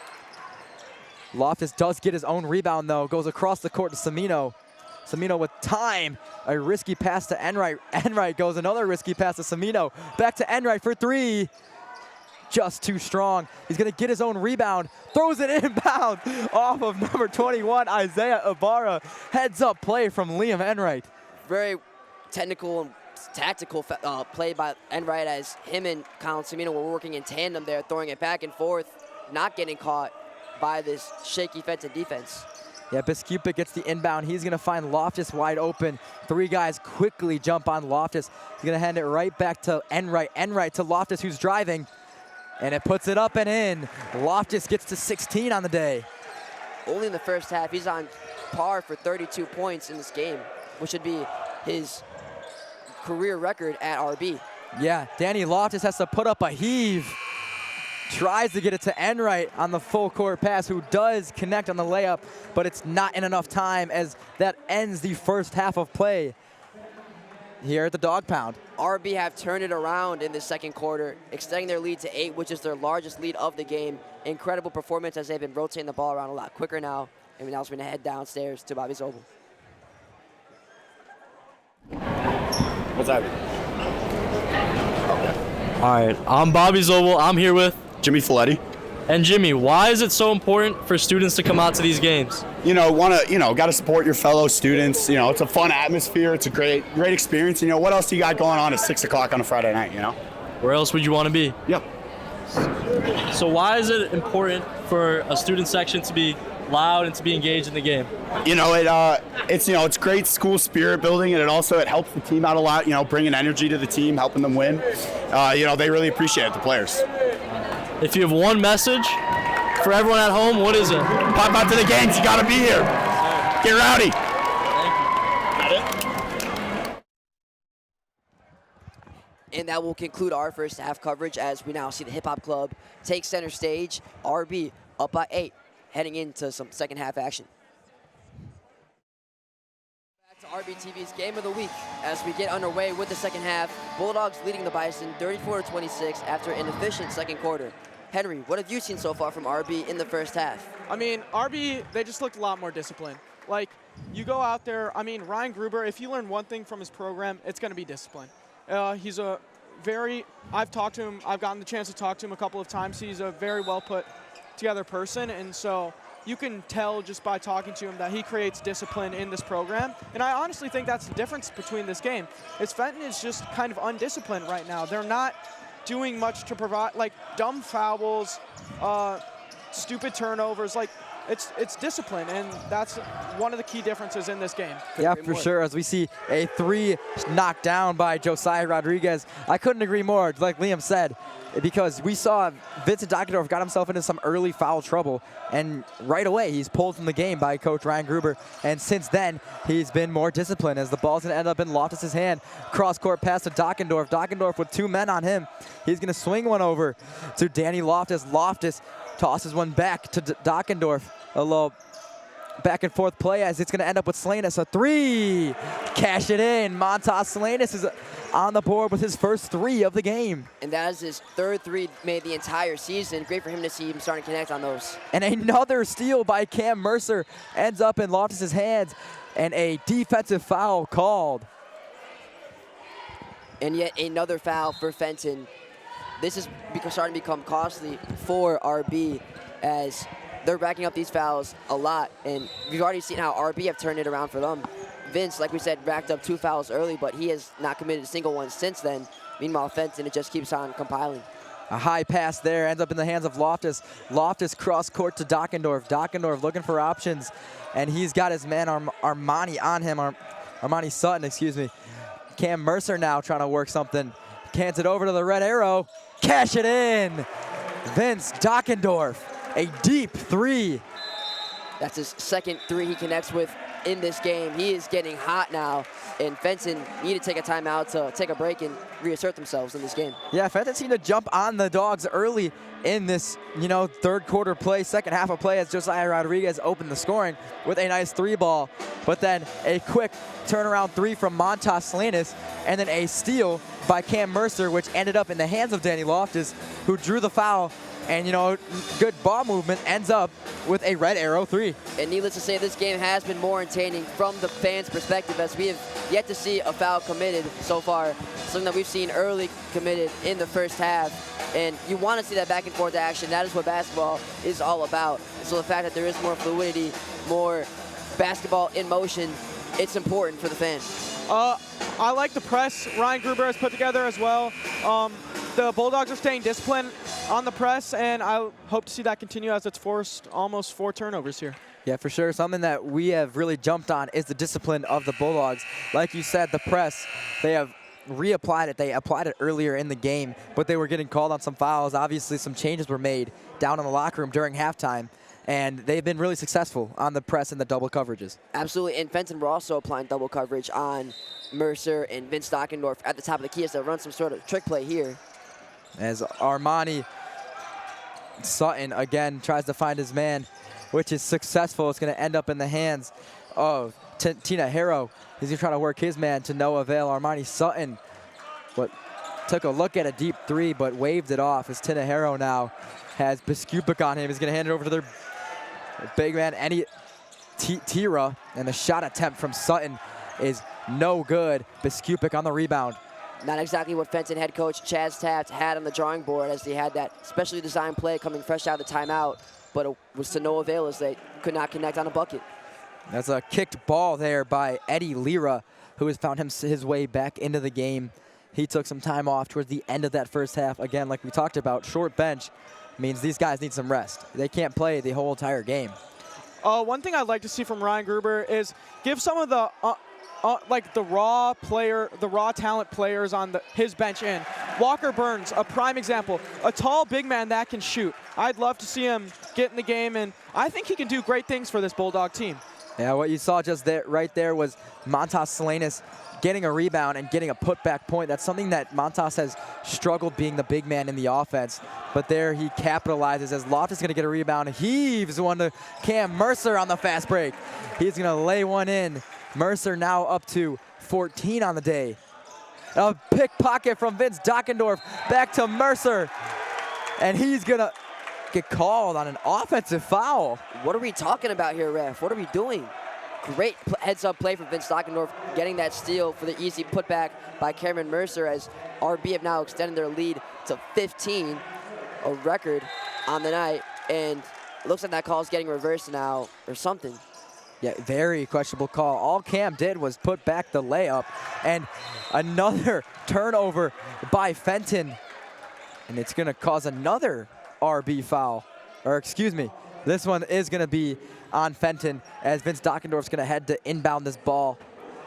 Loftus does get his own rebound, though, goes across the court to Semino. Semino with time, a risky pass to Enright. Enright goes another risky pass to Semino. Back to Enright for 3. Just too strong. He's going to get his own rebound. Throws it inbound off of number 21, Isaiah Ibarra. Heads up play from Liam Enright. Very technical and tactical play by Enright, as him and Colin Semino were working in tandem there, throwing it back and forth, not getting caught by this shaky Fenton defense. Yeah, Biskupic gets the inbound. He's going to find Loftus wide open. 3 guys quickly jump on Loftus. He's going to hand it right back to Enright. Enright to Loftus, who's driving. And it puts it up and in. Loftus gets to 16 on the day. Only in the first half, he's on par for 32 points in this game, which would be his career record at RB. Yeah, Danny Loftus has to put up a heave. Tries to get it to Enright on the full court pass, who does connect on the layup, but it's not in enough time, as that ends the first half of play here at the Dog Pound. RB have turned it around in the second quarter, extending their lead to 8, which is their largest lead of the game. Incredible performance, as they've been rotating the ball around a lot quicker now. And now we're going to head downstairs to Bobby's Oval. What's happening? All right, I'm Bobby's Oval. I'm here with Jimmy Folletti. And Jimmy, why is it so important for students to come out to these games? Got to support your fellow students. It's a fun atmosphere. It's a great experience. What else do you got going on at 6 o'clock on a Friday night, Where else would you want to be? Yep. So why is it important for a student section to be loud and to be engaged in the game? It's great school spirit building, and it helps the team out a lot, bringing energy to the team, helping them win. They really appreciate it, the players. If you have one message for everyone at home, what is it? Pop out to the games. You got to be here. Get rowdy. And that will conclude our first half coverage, as we now see the Hip Hop Club take center stage. RB up by 8, heading into some second half action. Back to RBTV's Game of the Week as we get underway with the second half. Bulldogs leading the Bison 34-26 after an efficient second quarter. Henry, what have you seen so far from RB in the first half? I mean, RB, they just looked a lot more disciplined. Like, you go out there, Ryan Gruber, if you learn one thing from his program, it's going to be discipline. He's I've talked to him, I've gotten the chance to talk to him a couple of times. He's a very well put together person, and so you can tell just by talking to him that he creates discipline in this program. And I honestly think that's the difference between this game. Fenton is just kind of undisciplined right now. They're not doing much to provide, like dumb fouls, stupid turnovers. It's discipline, and that's one of the key differences in this game. Yeah, for sure. As we see a 3 knocked down by Josiah Rodriguez. I couldn't agree more, like Liam said, because we saw Vincent Dockendorf got himself into some early foul trouble, and right away he's pulled from the game by Coach Ryan Gruber. And since then, he's been more disciplined, as the ball's going to end up in Loftus's hand. Cross-court pass to Dockendorf. Dockendorf with 2 men on him. He's going to swing one over to Danny Loftus. Loftus tosses one back to Dockendorf. A little back and forth play as it's going to end up with Slanus. A three. Cash it in. Montas Slanus is on the board with his first three of the game. And that is his third three made the entire season. Great for him to see him starting to connect on those. And another steal by Cam Mercer ends up in Loftus' hands, and a defensive foul called. And yet another foul for Fenton. This is starting to become costly for RB as they're racking up these fouls a lot. And we've already seen how RB have turned it around for them. Vince, like we said, racked up 2 fouls early, but he has not committed a single one since then. Meanwhile, Fenton, it just keeps on compiling. A high pass there ends up in the hands of Loftus. Loftus cross court to Dockendorf. Dockendorf looking for options, and he's got his man Armani on him. Armani Sutton, excuse me. Cam Mercer now trying to work something. Cans it over to the red arrow. Cash it in. Vince Dockendorf, a deep three. That's his second three he connects with in this game. He is getting hot now, and Fenton need to take a timeout to take a break and reassert themselves in this game. Yeah, Fenton seemed to jump on the Dogs early in this, third quarter play, second half of play as Josiah Rodriguez opened the scoring with a nice three ball. But then a quick turnaround three from Montas Slanus, and then a steal by Cam Mercer, which ended up in the hands of Danny Loftus, who drew the foul. And, good ball movement ends up with a red arrow three. And needless to say, this game has been more entertaining from the fans' perspective, as we have yet to see a foul committed so far. Something that we've seen early committed in the first half. And you want to see that back and forth action. That is what basketball is all about. So the fact that there is more fluidity, more basketball in motion, it's important for the fans. I like the press Ryan Gruber has put together as well. The Bulldogs are staying disciplined on the press, and I hope to see that continue as it's forced almost 4 turnovers here. Yeah, for sure. Something that we have really jumped on is the discipline of the Bulldogs. Like you said, the press, they have reapplied it. They applied it earlier in the game, but they were getting called on some fouls. Obviously, some changes were made down in the locker room during halftime, and they've been really successful on the press and the double coverages. Absolutely, and Fenton were also applying double coverage on Mercer and Vince Dockendorf at the top of the key as they run some sort of trick play here. As Armani Sutton again tries to find his man, which is successful. It's going to end up in the hands of Tina Harrow. He's going to try to work his man to no avail. Armani Sutton took a look at a deep three, but waved it off as Tina Harrow now has Biskupik on him. He's going to hand it over to their big man, Eddie Tira, and the shot attempt from Sutton is no good. Biskupik on the rebound. Not exactly what Fenton head coach Chaz Taft had on the drawing board, as they had that specially designed play coming fresh out of the timeout, but it was to no avail as they could not connect on a bucket. That's a kicked ball there by Eddie Lira, who has found his way back into the game. He took some time off towards the end of that first half. Again, like we talked about, short bench means these guys need some rest. They can't play the whole entire game. One thing I'd like to see from Ryan Gruber is give some of the the raw talent players on his bench in. Walker Burns, a prime example, a tall big man that can shoot. I'd love to see him get in the game, and I think he can do great things for this Bulldog team. Yeah, what you saw just right there was Montas Slanus getting a rebound and getting a putback point. That's something that Montas has struggled being the big man in the offense. But there he capitalizes as Loftus is going to get a rebound. Heaves one to Cam Mercer on the fast break. He's going to lay one in. Mercer now up to 14 on the day. A pickpocket from Vince Dockendorf back to Mercer. And he's going to get called on an offensive foul. What are we talking about here, ref? What are we doing? Great heads-up play from Vince Dockendorf, getting that steal for the easy putback by Cameron Mercer, as RB have now extended their lead to 15, a record on the night. And it looks like that call is getting reversed now or something. Yeah, very questionable call. All Cam did was put back the layup, and another turnover by Fenton. And it's going to cause another RB foul. Or excuse me, this one is going to be on Fenton, as Vince Dockendorf's going to head to inbound this ball.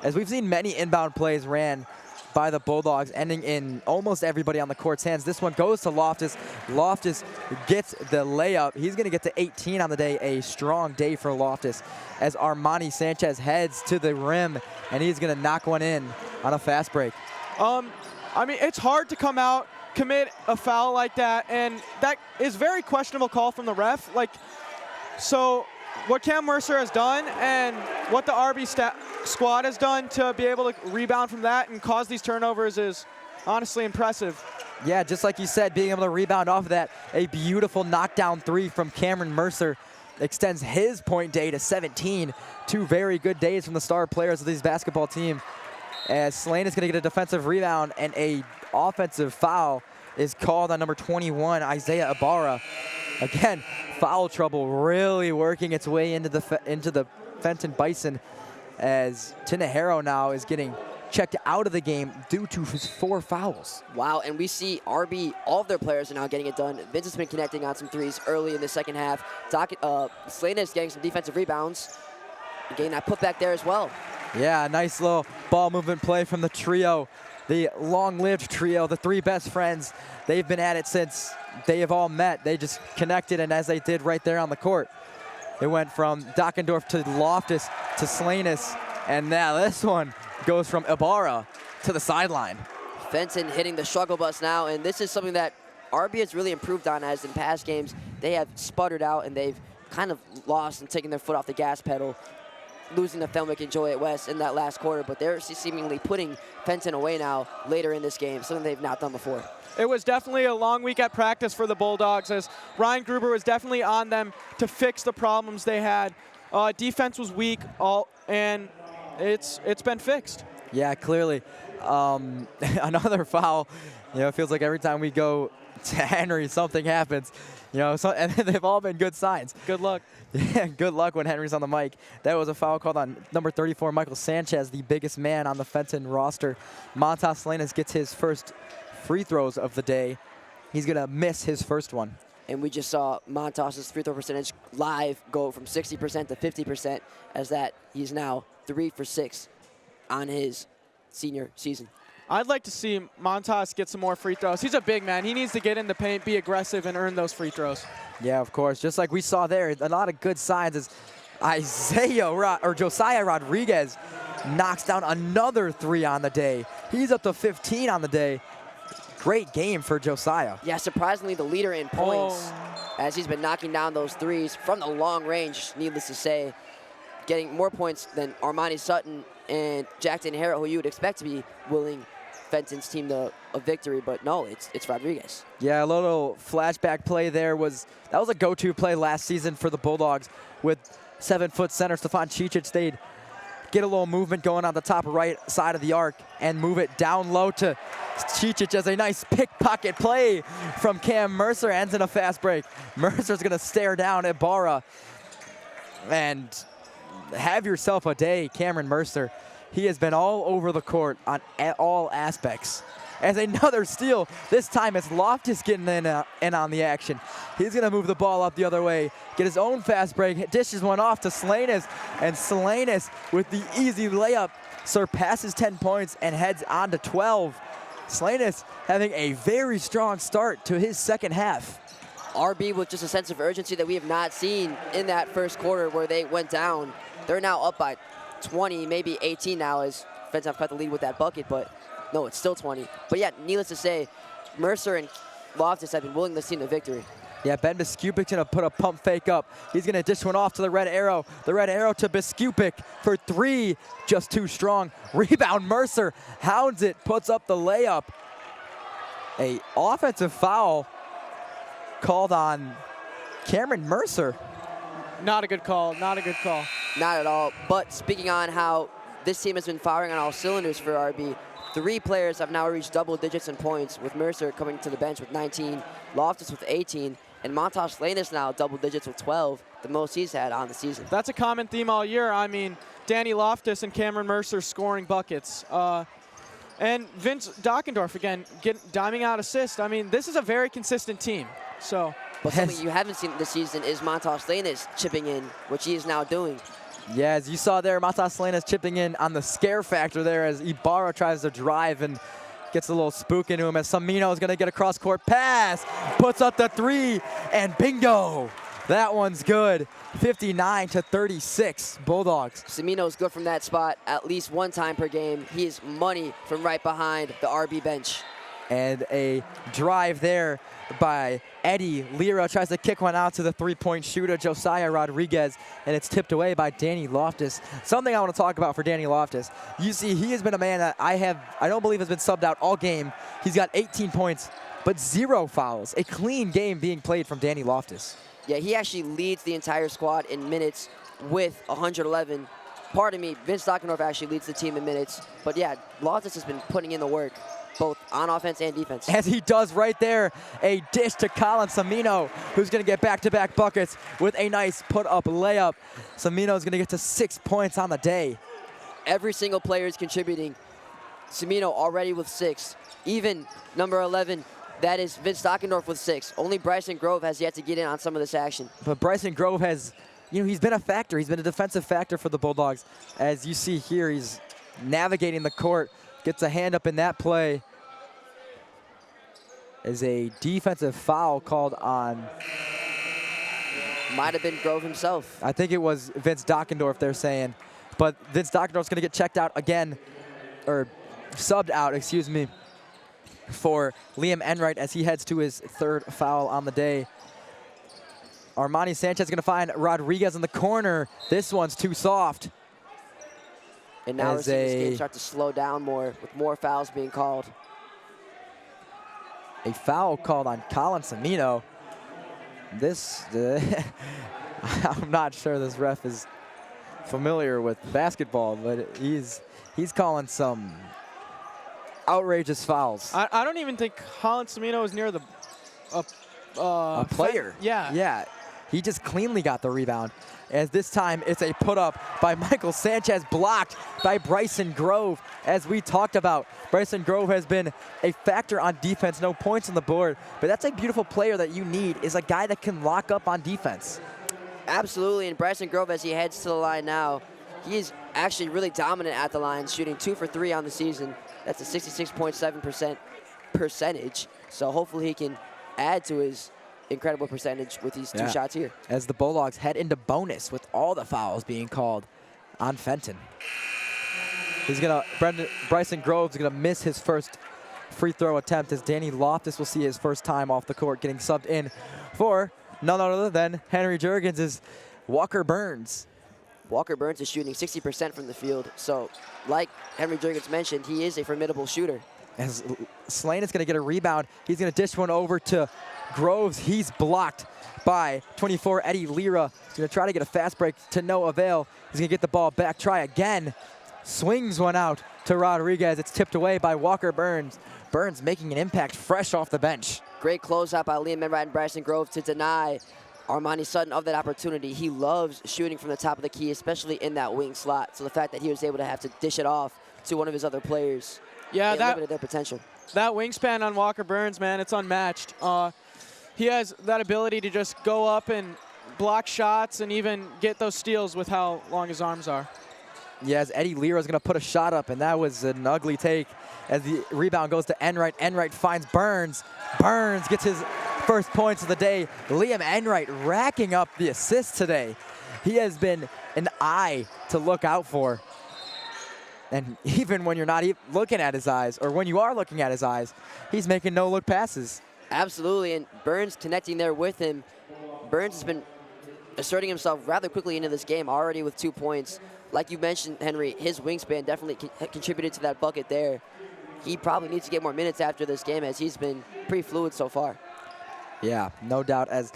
As we've seen many inbound plays ran by the Bulldogs, ending in almost everybody on the court's hands. This one goes to Loftus. Loftus gets the layup. He's going to get to 18 on the day. A strong day for Loftus, as Armani Sanchez heads to the rim, and he's going to knock one in on a fast break. I mean, it's hard to come out, commit a foul like that, and that is very questionable call from the ref. So what Cam Mercer has done and what the RB squad has done to be able to rebound from that and cause these turnovers is honestly impressive. Yeah, just like you said, being able to rebound off of that, a beautiful knockdown three from Cameron Mercer extends his point day to 17. 2 very good days from the star players of this basketball team. As Slane is going to get a defensive rebound and a offensive foul is called on number 21, Isaiah Ibarra. Again, foul trouble really working its way into the Fenton Bison, as Tinajero now is getting checked out of the game due to his 4 fouls. Wow, and we see RB, all of their players are now getting it done. Vince has been connecting on some threes early in the second half. Slane is getting some defensive rebounds, getting that put back there as well. Yeah, nice little ball movement play from the trio, the long-lived trio, the 3 best friends. They've been at it since they have all met. They just connected, and as they did right there on the court, it went from Dockendorf to Loftus to Slanis, and now this one goes from Ibarra to the sideline. Fenton hitting the struggle bus now, and this is something that RB has really improved on, as in past games they have sputtered out and they've kind of lost and taken their foot off the gas pedal, losing to Fenwick and Joliet West in that last quarter, but they're seemingly putting Fenton away now later in this game, something they've not done before. It was definitely a long week at practice for the Bulldogs, as Ryan Gruber was definitely on them to fix the problems they had. Defense was weak, and it's been fixed. Yeah, clearly. Another foul. You know, it feels like every time we go to Henry, something happens. You know, and they've all been good signs. Good luck. Yeah, good luck when Henry's on the mic. That was a foul called on number 34, Michael Sanchez, the biggest man on the Fenton roster. Montas Salinas gets his first free throws of the day. He's going to miss his first one. And we just saw Montas's free throw percentage live go from 60% to 50%, as that he's now 3 for 6 on his senior season. I'd like to see Montas get some more free throws. He's a big man. He needs to get in the paint, be aggressive, and earn those free throws. Yeah, of course. Just like we saw there, a lot of good signs as Josiah Rodriguez knocks down another 3 on the day. He's up to 15 on the day. Great game for Josiah. Yeah, surprisingly the leader in points, as he's been knocking down those threes from the long range, needless to say, getting more points than Armani Sutton and Jackson Harrell, who you would expect to be willing Fenton's team to a victory, but no, it's Rodriguez. Yeah, a little flashback play there that was a go-to play last season for the Bulldogs with 7-foot center Stefan Cicic. They'd get a little movement going on the top right side of the arc and move it down low to Cicic as a nice pickpocket play from Cam Mercer ends in a fast break. Mercer's gonna stare down Ibarra and have yourself a day, Cameron Mercer. He has been all over the court on all aspects. As another steal, this time it's Loftus getting in on the action. He's gonna move the ball up the other way, get his own fast break, dishes one off to Slanis, and Slanis with the easy layup surpasses 10 points and heads on to 12. Slanis having a very strong start to his second half. RB with just a sense of urgency that we have not seen in that first quarter where they went down. They're now up by 20, maybe 18 now, as Fenton have cut the lead with that bucket, but no, it's still 20. But yeah, needless to say, Mercer and Loftus have been willing to see the victory. Yeah, Ben Biskupic's gonna put a pump fake up. He's gonna dish one off to the red arrow. The red arrow to Biskupic for 3, just too strong. Rebound, Mercer hounds it, puts up the layup. A offensive foul called on Cameron Mercer. Not a good call, not a good call. Not at all, but speaking on how this team has been firing on all cylinders for RB, 3 players have now reached double digits in points, with Mercer coming to the bench with 19, Loftus with 18, and Montas Lanis now double digits with 12, the most he's had on the season. That's a common theme all year. I mean, Danny Loftus and Cameron Mercer scoring buckets. And Vince Dockendorf, again, diming out assists. I mean, this is a very consistent team. So, but something you haven't seen this season is Montas Lanis chipping in, which he is now doing. Yeah, as you saw there, Montas Salinas chipping in on the scare factor there as Ibarra tries to drive and gets a little spook into him as Samino is going to get a cross-court pass, puts up the 3, and bingo! That one's good. 59-36, Bulldogs. Samino's good from that spot at least one time per game. He is money from right behind the RB bench. And a drive there by Eddie Lira. Tries to kick one out to the three-point shooter, Josiah Rodriguez, and it's tipped away by Danny Loftus. Something I want to talk about for Danny Loftus. You see, he has been a man that I don't believe has been subbed out all game. He's got 18 points, but 0 fouls. A clean game being played from Danny Loftus. Yeah, he actually leads the entire squad in minutes with 111. Pardon me, Vince Dockendorf actually leads the team in minutes. But yeah, Loftus has been putting in the work, both on offense and defense. As he does right there, a dish to Colin Samino, who's going to get back-to-back buckets with a nice put-up layup. Samino's going to get to 6 points on the day. Every single player is contributing. Samino already with 6. Even number 11, that is Vince Dockendorf with 6. Only Bryson Grove has yet to get in on some of this action. But Bryson Grove has, he's been a factor. He's been a defensive factor for the Bulldogs. As you see here, he's navigating the court, gets a hand up in that play. Is a defensive foul called on. Might have been Grove himself. I think it was Vince Dockendorf, they're saying. But Vince Dockendorf's going to get checked out again, or subbed out, excuse me, for Liam Enright as he heads to his 3rd foul on the day. Armani Sanchez is going to find Rodriguez in the corner. This one's too soft. And now we're seeing this game start to slow down more, with more fouls being called. A foul called on Colin Samino. This, I'm not sure this ref is familiar with basketball, but he's calling some outrageous fouls. I don't even think Colin Samino is near the a player. Yeah. Yeah. He just cleanly got the rebound. As this time it's a put up by Michael Sanchez, blocked by Bryson Grove. As we talked about, Bryson Grove has been a factor on defense, no points on the board, but that's a beautiful player that you need, is a guy that can lock up on defense. Absolutely, and Bryson Grove, as he heads to the line now, he is actually really dominant at the line, shooting 2 for 3 on the season. That's a 66.7% percentage, so hopefully he can add to his incredible percentage with these 2 shots here. As the Bulldogs head into bonus with all the fouls being called on Fenton. Bryson Grove's gonna miss his first free throw attempt as Danny Loftus will see his first time off the court getting subbed in for none other than Henry Jurgens' Walker Burns. Walker Burns is shooting 60% from the field, so like Henry Jurgens mentioned, he is a formidable shooter. As Slane is going to get a rebound, he's going to dish one over to Groves. He's blocked by 24 Eddie Lira. He's going to try to get a fast break to no avail. He's going to get the ball back, try again. Swings one out to Rodriguez. It's tipped away by Walker Burns. Burns making an impact fresh off the bench. Great closeout by Liam Enright and Bryson Grove to deny Armani Sutton of that opportunity. He loves shooting from the top of the key, especially in that wing slot. So the fact that he was able to have to dish it off to one of his other players, it limited their potential. That wingspan on Walker Burns, man, it's unmatched. He has that ability to just go up and block shots and even get those steals with how long his arms are. Yes, Eddie Lira is going to put a shot up, and that was an ugly take as the rebound goes to Enright. Enright finds Burns. Burns gets his first points of the day. Liam Enright racking up the assists today. He has been an eye to look out for. And even when you're not looking at his eyes, or when you are looking at his eyes, he's making no-look passes. Absolutely, and Burns connecting there with him. Burns has been asserting himself rather quickly into this game, already with 2 points. Like you mentioned, Henry, his wingspan definitely contributed to that bucket there. He probably needs to get more minutes after this game, as he's been pretty fluid so far. Yeah, no doubt. As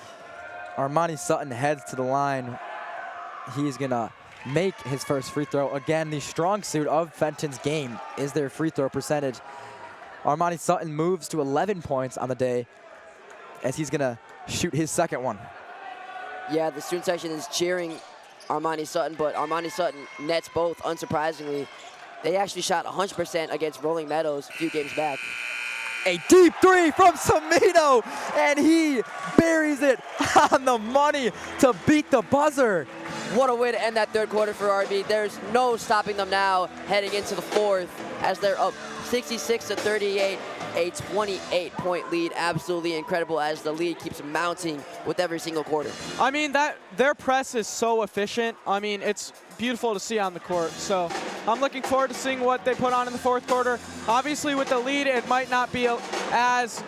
Armani Sutton heads to the line, he's going to make his first free throw. Again, the strong suit of Fenton's game is their free throw percentage. Armani Sutton moves to 11 points on the day as he's going to shoot his second one. Yeah, the student section is cheering Armani Sutton, but Armani Sutton nets both, unsurprisingly. They actually shot 100% against Rolling Meadows a few games back. A deep three from Samino, and he buries it on the money to beat the buzzer. What a way to end that third quarter for RB. There's no stopping them now heading into the fourth as they're up 66-38, a 28-point lead. Absolutely incredible as the lead keeps mounting with every single quarter. I mean, their press is so efficient. I mean, it's beautiful to see on the court. So I'm looking forward to seeing what they put on in the fourth quarter. Obviously, with the lead, it might not be as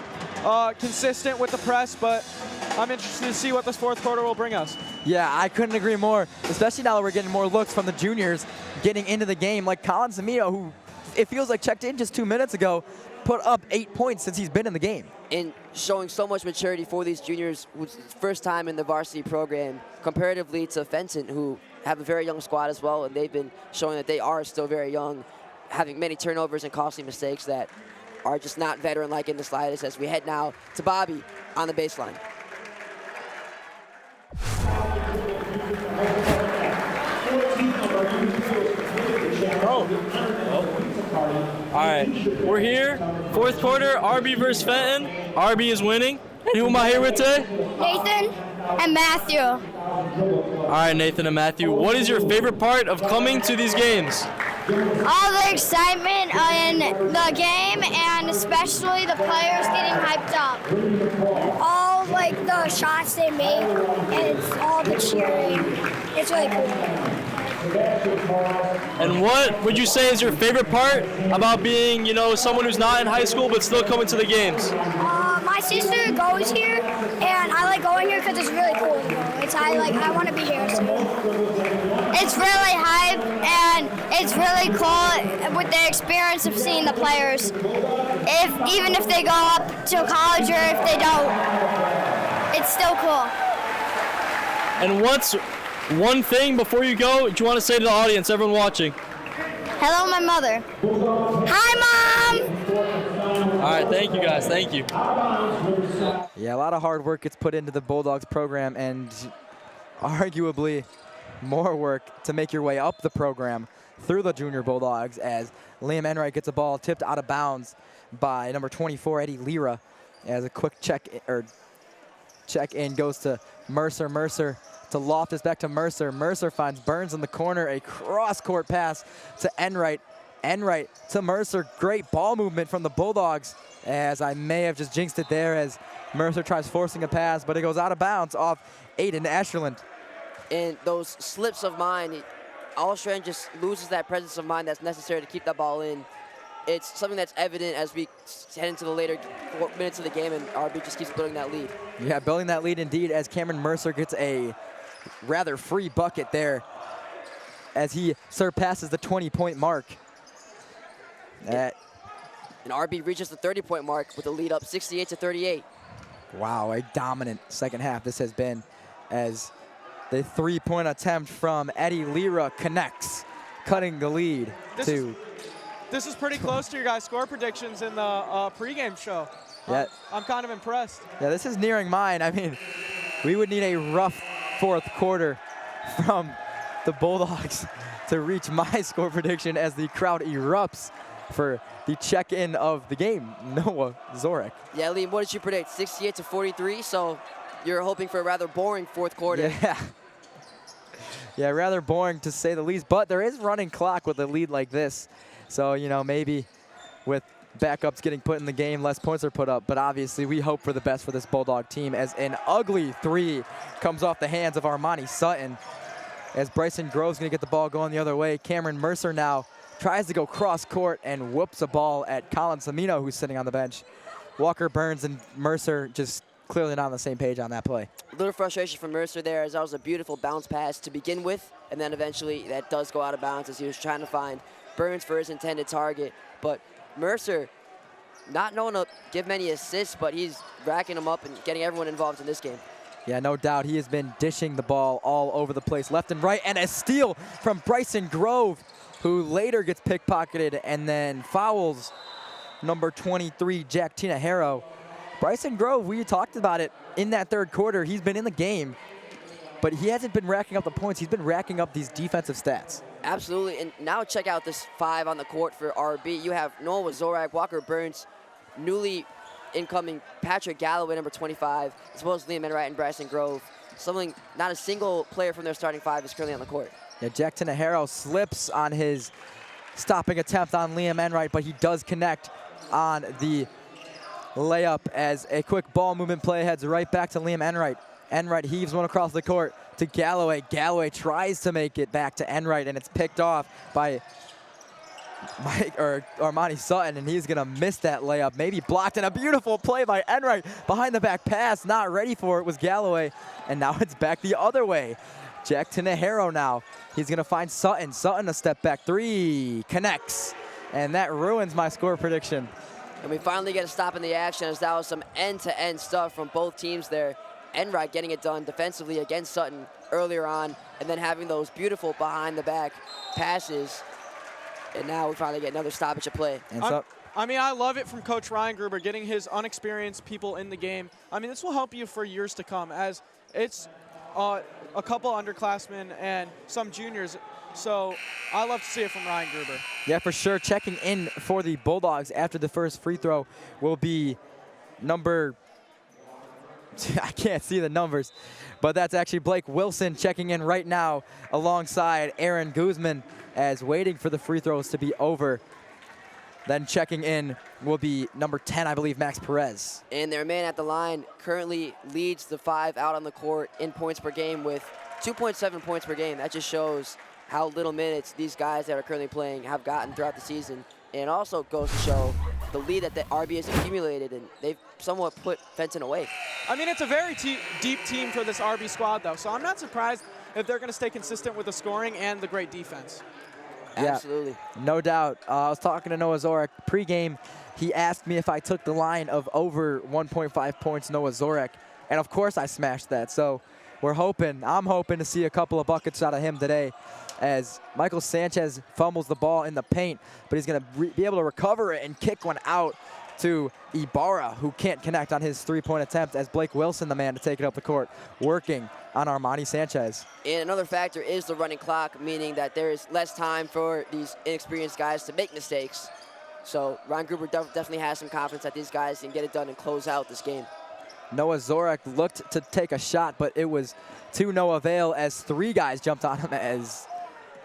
consistent with the press, but I'm interested to see what this fourth quarter will bring us. Yeah, I couldn't agree more, especially now that we're getting more looks from the juniors getting into the game, like Colin Samito, who it feels like checked in just 2 minutes ago, put up 8 points since he's been in the game. And showing so much maturity for these juniors, who's first time in the varsity program, comparatively to Fenton, who have a very young squad as well, and they've been showing that they are still very young, having many turnovers and costly mistakes that are just not veteran-like in the slightest, as we head now to Bobby on the baseline. All right, we're here, fourth quarter, RB versus Fenton. RB is winning. And who am I here with today? Nathan and Matthew. All right, Nathan and Matthew, what is your favorite part of coming to these games? All the excitement in the game, and especially the players getting hyped up. All like the shots they make, and all the cheering. It's really cool. And what would you say is your favorite part about being, someone who's not in high school but still coming to the games? My sister goes here, and I like going here because it's really cool to go. I want to be here soon. It's really hype, and it's really cool with the experience of seeing the players. Even if they go up to college or if they don't, it's still cool. And what's one thing before you go do you want to say to the audience, everyone watching? Hello, my mother. Hi, Mom! All right, thank you guys, thank you. Yeah, a lot of hard work gets put into the Bulldogs program, and arguably more work to make your way up the program through the junior Bulldogs, as Liam Enright gets a ball tipped out of bounds by number 24, Eddie Lira, as a quick check in goes to Mercer. Mercer to Loftus, back to Mercer. Mercer finds Burns in the corner, a cross-court pass to Enright. Enright to Mercer. Great ball movement from the Bulldogs, as I may have just jinxed it there, as Mercer tries forcing a pass, but it goes out of bounds off Aiden Ashland. And those slips of mind, Allstrand just loses that presence of mind that's necessary to keep that ball in. It's something that's evident as we head into the later 4 minutes of the game, and RB just keeps building that lead. Yeah, building that lead indeed, as Cameron Mercer gets a rather free bucket there as he surpasses the 20-point mark. And RB reaches the 30-point mark with a lead up 68-38. Wow, a dominant second half this has been, as the three-point attempt from Eddie Lira connects, cutting the lead This is pretty close to your guys' score predictions in the pregame show. Yeah. I'm kind of impressed. Yeah, this is nearing mine. I mean, we would need a rough fourth quarter from the Bulldogs to reach my score prediction, as the crowd erupts for the check-in of the game, Noah Zorek. Yeah, Liam, what did you predict? 68-43, so you're hoping for a rather boring fourth quarter. Yeah. Yeah, rather boring to say the least, but there is running clock with a lead like this. So, maybe with backups getting put in the game, less points are put up. But obviously, we hope for the best for this Bulldog team, as an ugly three comes off the hands of Armani Sutton, as Bryson Grove's going to get the ball going the other way. Cameron Mercer now tries to go cross-court and whoops a ball at Colin Samino, who's sitting on the bench. Walker Burns and Mercer just clearly not on the same page on that play. A little frustration from Mercer there, as that was a beautiful bounce pass to begin with, and then eventually that does go out of bounds as he was trying to find Burns for his intended target. But Mercer, not knowing to give many assists, but he's racking them up and getting everyone involved in this game. Yeah, no doubt. He has been dishing the ball all over the place, left and right, and a steal from Bryson Grove, who later gets pickpocketed and then fouls number 23, Jack Tinahero. Bryson Grove, we talked about it in that third quarter. He's been in the game, but he hasn't been racking up the points. He's been racking up these defensive stats. Absolutely, and now check out this five on the court for RB. You have Noah Zorak, Walker Burns, newly incoming Patrick Galloway, number 25, as well as Liam Enright and Bryson Grove. Not a single player from their starting five is currently on the court. Yeah, Jack Tinahero slips on his stopping attempt on Liam Enright, but he does connect on the layup, as a quick ball movement play heads right back to Liam Enright. Enright heaves one across the court to Galloway. Galloway tries to make it back to Enright, and it's picked off by Armani Sutton, and he's gonna miss that layup. Maybe blocked, and a beautiful play by Enright. Behind the back pass, not ready for it was Galloway, and now it's back the other way. Jack Tinajero now. He's gonna find Sutton. Sutton a step back three, connects, and that ruins my score prediction. And we finally get a stop in the action as that was some end-to-end stuff from both teams there. Enright getting it done defensively against Sutton earlier on, and then having those beautiful behind-the-back passes. And now we finally get another stoppage of play. And so, I mean, I love it from Coach Ryan Gruber, getting his unexperienced people in the game. I mean, this will help you for years to come, as it's a couple underclassmen and some juniors. So I love to see it from Ryan Gruber. yeah, for sure. Checking in for the Bulldogs after the first free throw will be number, I can't see the numbers, but that's actually Blake Wilson checking in right now alongside Aaron Guzman, as waiting for the free throws to be over. Then checking in will be number 10, I believe, Max Perez. And their man at the line currently leads the 5 out on the court in points per game with 2.7 points per game. That just shows how little minutes these guys that are currently playing have gotten throughout the season. And it also goes to show the lead that the RB has accumulated, and they've somewhat put Fenton away. I mean, it's a very deep team for this RB squad, though, so I'm not surprised if they're going to stay consistent with the scoring and the great defense. Yeah, Absolutely. no doubt. I was talking to Noah Zorek pregame. He asked me if I took the line of over 1.5 points, Noah Zorek, and of course I smashed that. So I'm hoping to see a couple of buckets out of him today, as Michael Sanchez fumbles the ball in the paint, but he's going to be able to recover it and kick one out to Ibarra, who can't connect on his three-point attempt, as Blake Wilson, the man to take it up the court, working on Armani Sanchez. And another factor is the running clock, meaning that there is less time for these inexperienced guys to make mistakes. So Ryan Gruber definitely has some confidence that these guys can get it done and close out this game. Noah Zorek looked to take a shot, but it was to no avail, as 3 guys jumped on him, as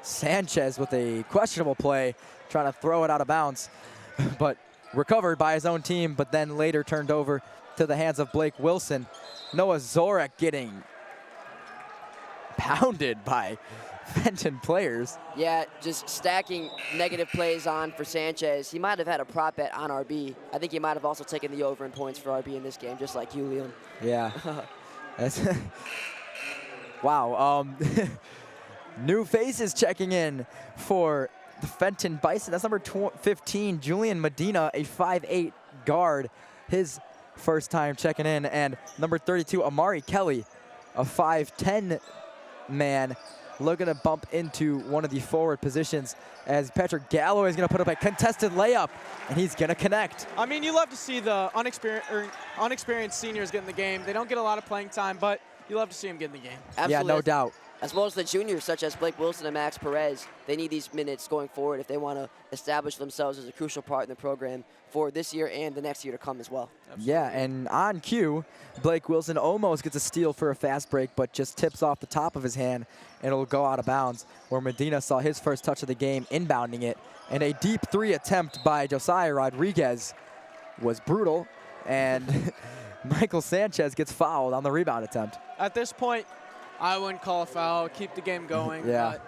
Sanchez with a questionable play, trying to throw it out of bounds, but recovered by his own team, but then later turned over to the hands of Blake Wilson. Noah Zorek getting pounded by Fenton players. Yeah, just stacking negative plays on for Sanchez. He might have had a prop bet on RB. I think he might have also taken the over in points for RB in this game, just like you, Leon. Yeah. Wow. New faces checking in for the Fenton Bison. That's number 15, Julian Medina, a 5'8" guard. His first time checking in. And number 32, Amari Kelly, a 5'10" man, looking to bump into one of the forward positions, as Patrick Galloway is going to put up a contested layup, and he's going to connect. I mean, you love to see the unexperienced seniors get in the game. They don't get a lot of playing time, but you love to see them get in the game. Absolutely. Yeah, no doubt. As well as the juniors, such as Blake Wilson and Max Perez, they need these minutes going forward if they want to establish themselves as a crucial part in the program for this year and the next year to come as well. Absolutely. Yeah, and on cue, Blake Wilson almost gets a steal for a fast break, but just tips off the top of his hand, and it'll go out of bounds, where Medina saw his first touch of the game, inbounding it. And a deep 3 attempt by Josiah Rodriguez was brutal, and Michael Sanchez gets fouled on the rebound attempt. At this point, I wouldn't call a foul, keep the game going. Yeah.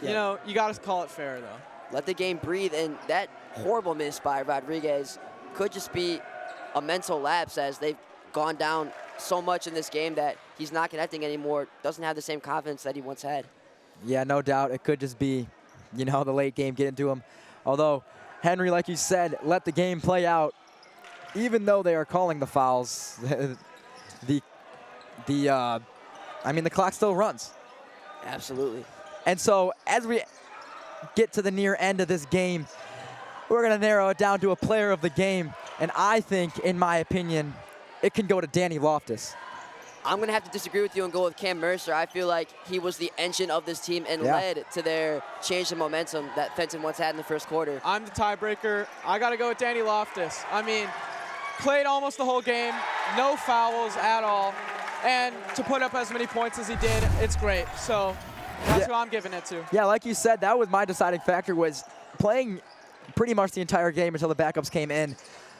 But, you know, you got to call it fair, though. Let the game breathe, and that horrible miss by Rodriguez could just be a mental lapse, as they've gone down so much in this game that he's not connecting anymore, doesn't have the same confidence that he once had. Yeah, no doubt. It could just be, you know, the late game getting to him. Although, Henry, like you said, let the game play out. Even though they are calling the fouls, I mean, the clock still runs. Absolutely. And so as we get to the near end of this game, we're going to narrow it down to a player of the game. And I think, in my opinion, it can go to Danny Loftus. I'm going to have to disagree with you and go with Cam Mercer. I feel like he was the engine of this team and led to their change in momentum that Fenton once had in the first quarter. I'm the tiebreaker. I got to go with Danny Loftus. I mean, played almost the whole game, no fouls at all. And to put up as many points as he did, it's great. So that's who I'm giving it to. Yeah, like you said, that was my deciding factor, was playing pretty much the entire game until the backups came in.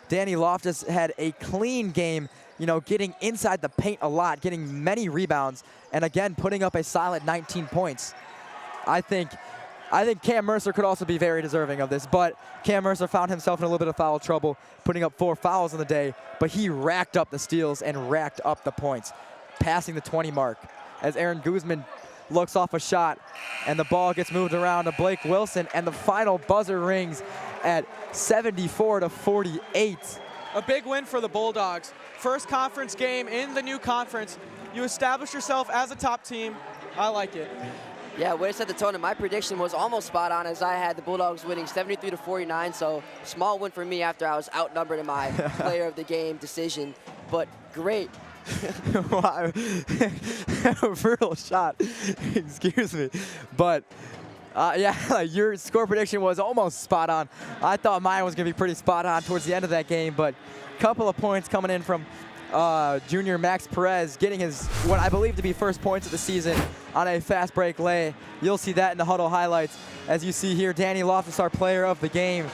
Danny Loftus had a clean game, you know, getting inside the paint a lot, getting many rebounds, and again, putting up a solid 19 points. I think I think Cam Mercer could also be very deserving of this, but Cam Mercer found himself in a little bit of foul trouble, putting up 4 fouls in the day, but he racked up the steals and racked up the points, passing the 20 mark as Aaron Guzman looks off a shot, and the ball gets moved around to Blake Wilson, and the final buzzer rings at 74-48. A big win for the Bulldogs. First conference game in the new conference. You established yourself as a top team. I like it. Yeah, way to set the tone, and my prediction was almost spot on as I had the Bulldogs winning 73-49, so small win for me after I was outnumbered in my player of the game decision, but great. Wow. Brutal shot. Excuse me. But yeah, your score prediction was almost spot on. I thought mine was going to be pretty spot on towards the end of that game, but a couple of points coming in from junior Max Perez, getting his, what I believe to be first points of the season on a fast break lay. You'll see that in the huddle highlights. As you see here, Danny Loftus, our player of the game,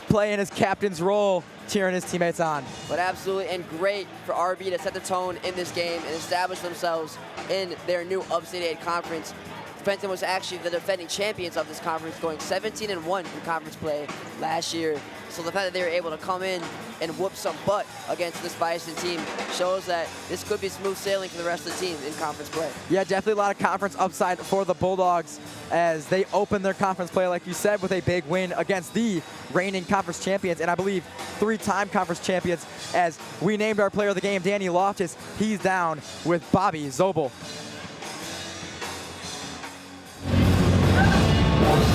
playing his captain's role, cheering his teammates on. But absolutely, and great for RB to set the tone in this game and establish themselves in their new Upstate 8 conference. Fenton was actually the defending champions of this conference, going 17-1 in conference play last year. So the fact that they were able to come in and whoop some butt against this Bison team shows that this could be smooth sailing for the rest of the team in conference play. Yeah, definitely a lot of conference upside for the Bulldogs as they open their conference play, like you said, with a big win against the reigning conference champions, and I believe 3-time conference champions, as we named our player of the game, Danny Loftus. He's down with Bobby Zobel.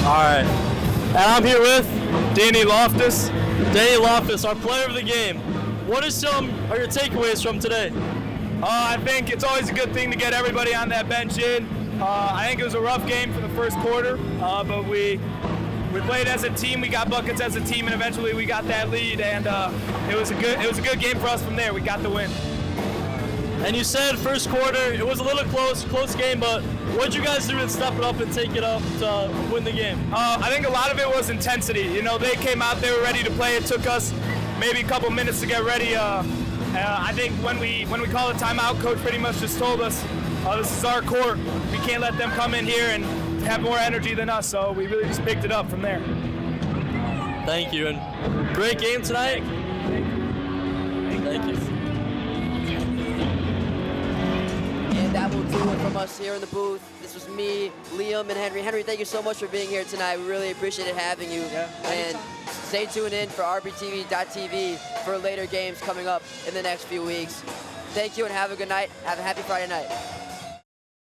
All right, and I'm here with Danny Loftus. Danny Loftus, our player of the game. What are some of your takeaways from today? I think it's always a good thing to get everybody on that bench in. I think it was a rough game for the first quarter, but we played as a team. We got buckets as a team, and eventually we got that lead. And it was a good game for us from there. We got the win. And you said first quarter, it was a little close game, but what did you guys do to step it up and take it up to win the game? I think a lot of it was intensity. You know, they came out, they were ready to play. It took us maybe a couple minutes to get ready. I think when we called a timeout, coach pretty much just told us, this is our court. We can't let them come in here and have more energy than us, so we really just picked it up from there. Thank you, and great game tonight. Thank you. And that will do it from us here in the booth. This was me, Liam, and Henry. Henry, thank you so much for being here tonight. We really appreciated having you. Yeah, and stay tuned in for RBTV.tv for later games coming up in the next few weeks. Thank you and have a good night. Have a happy Friday night.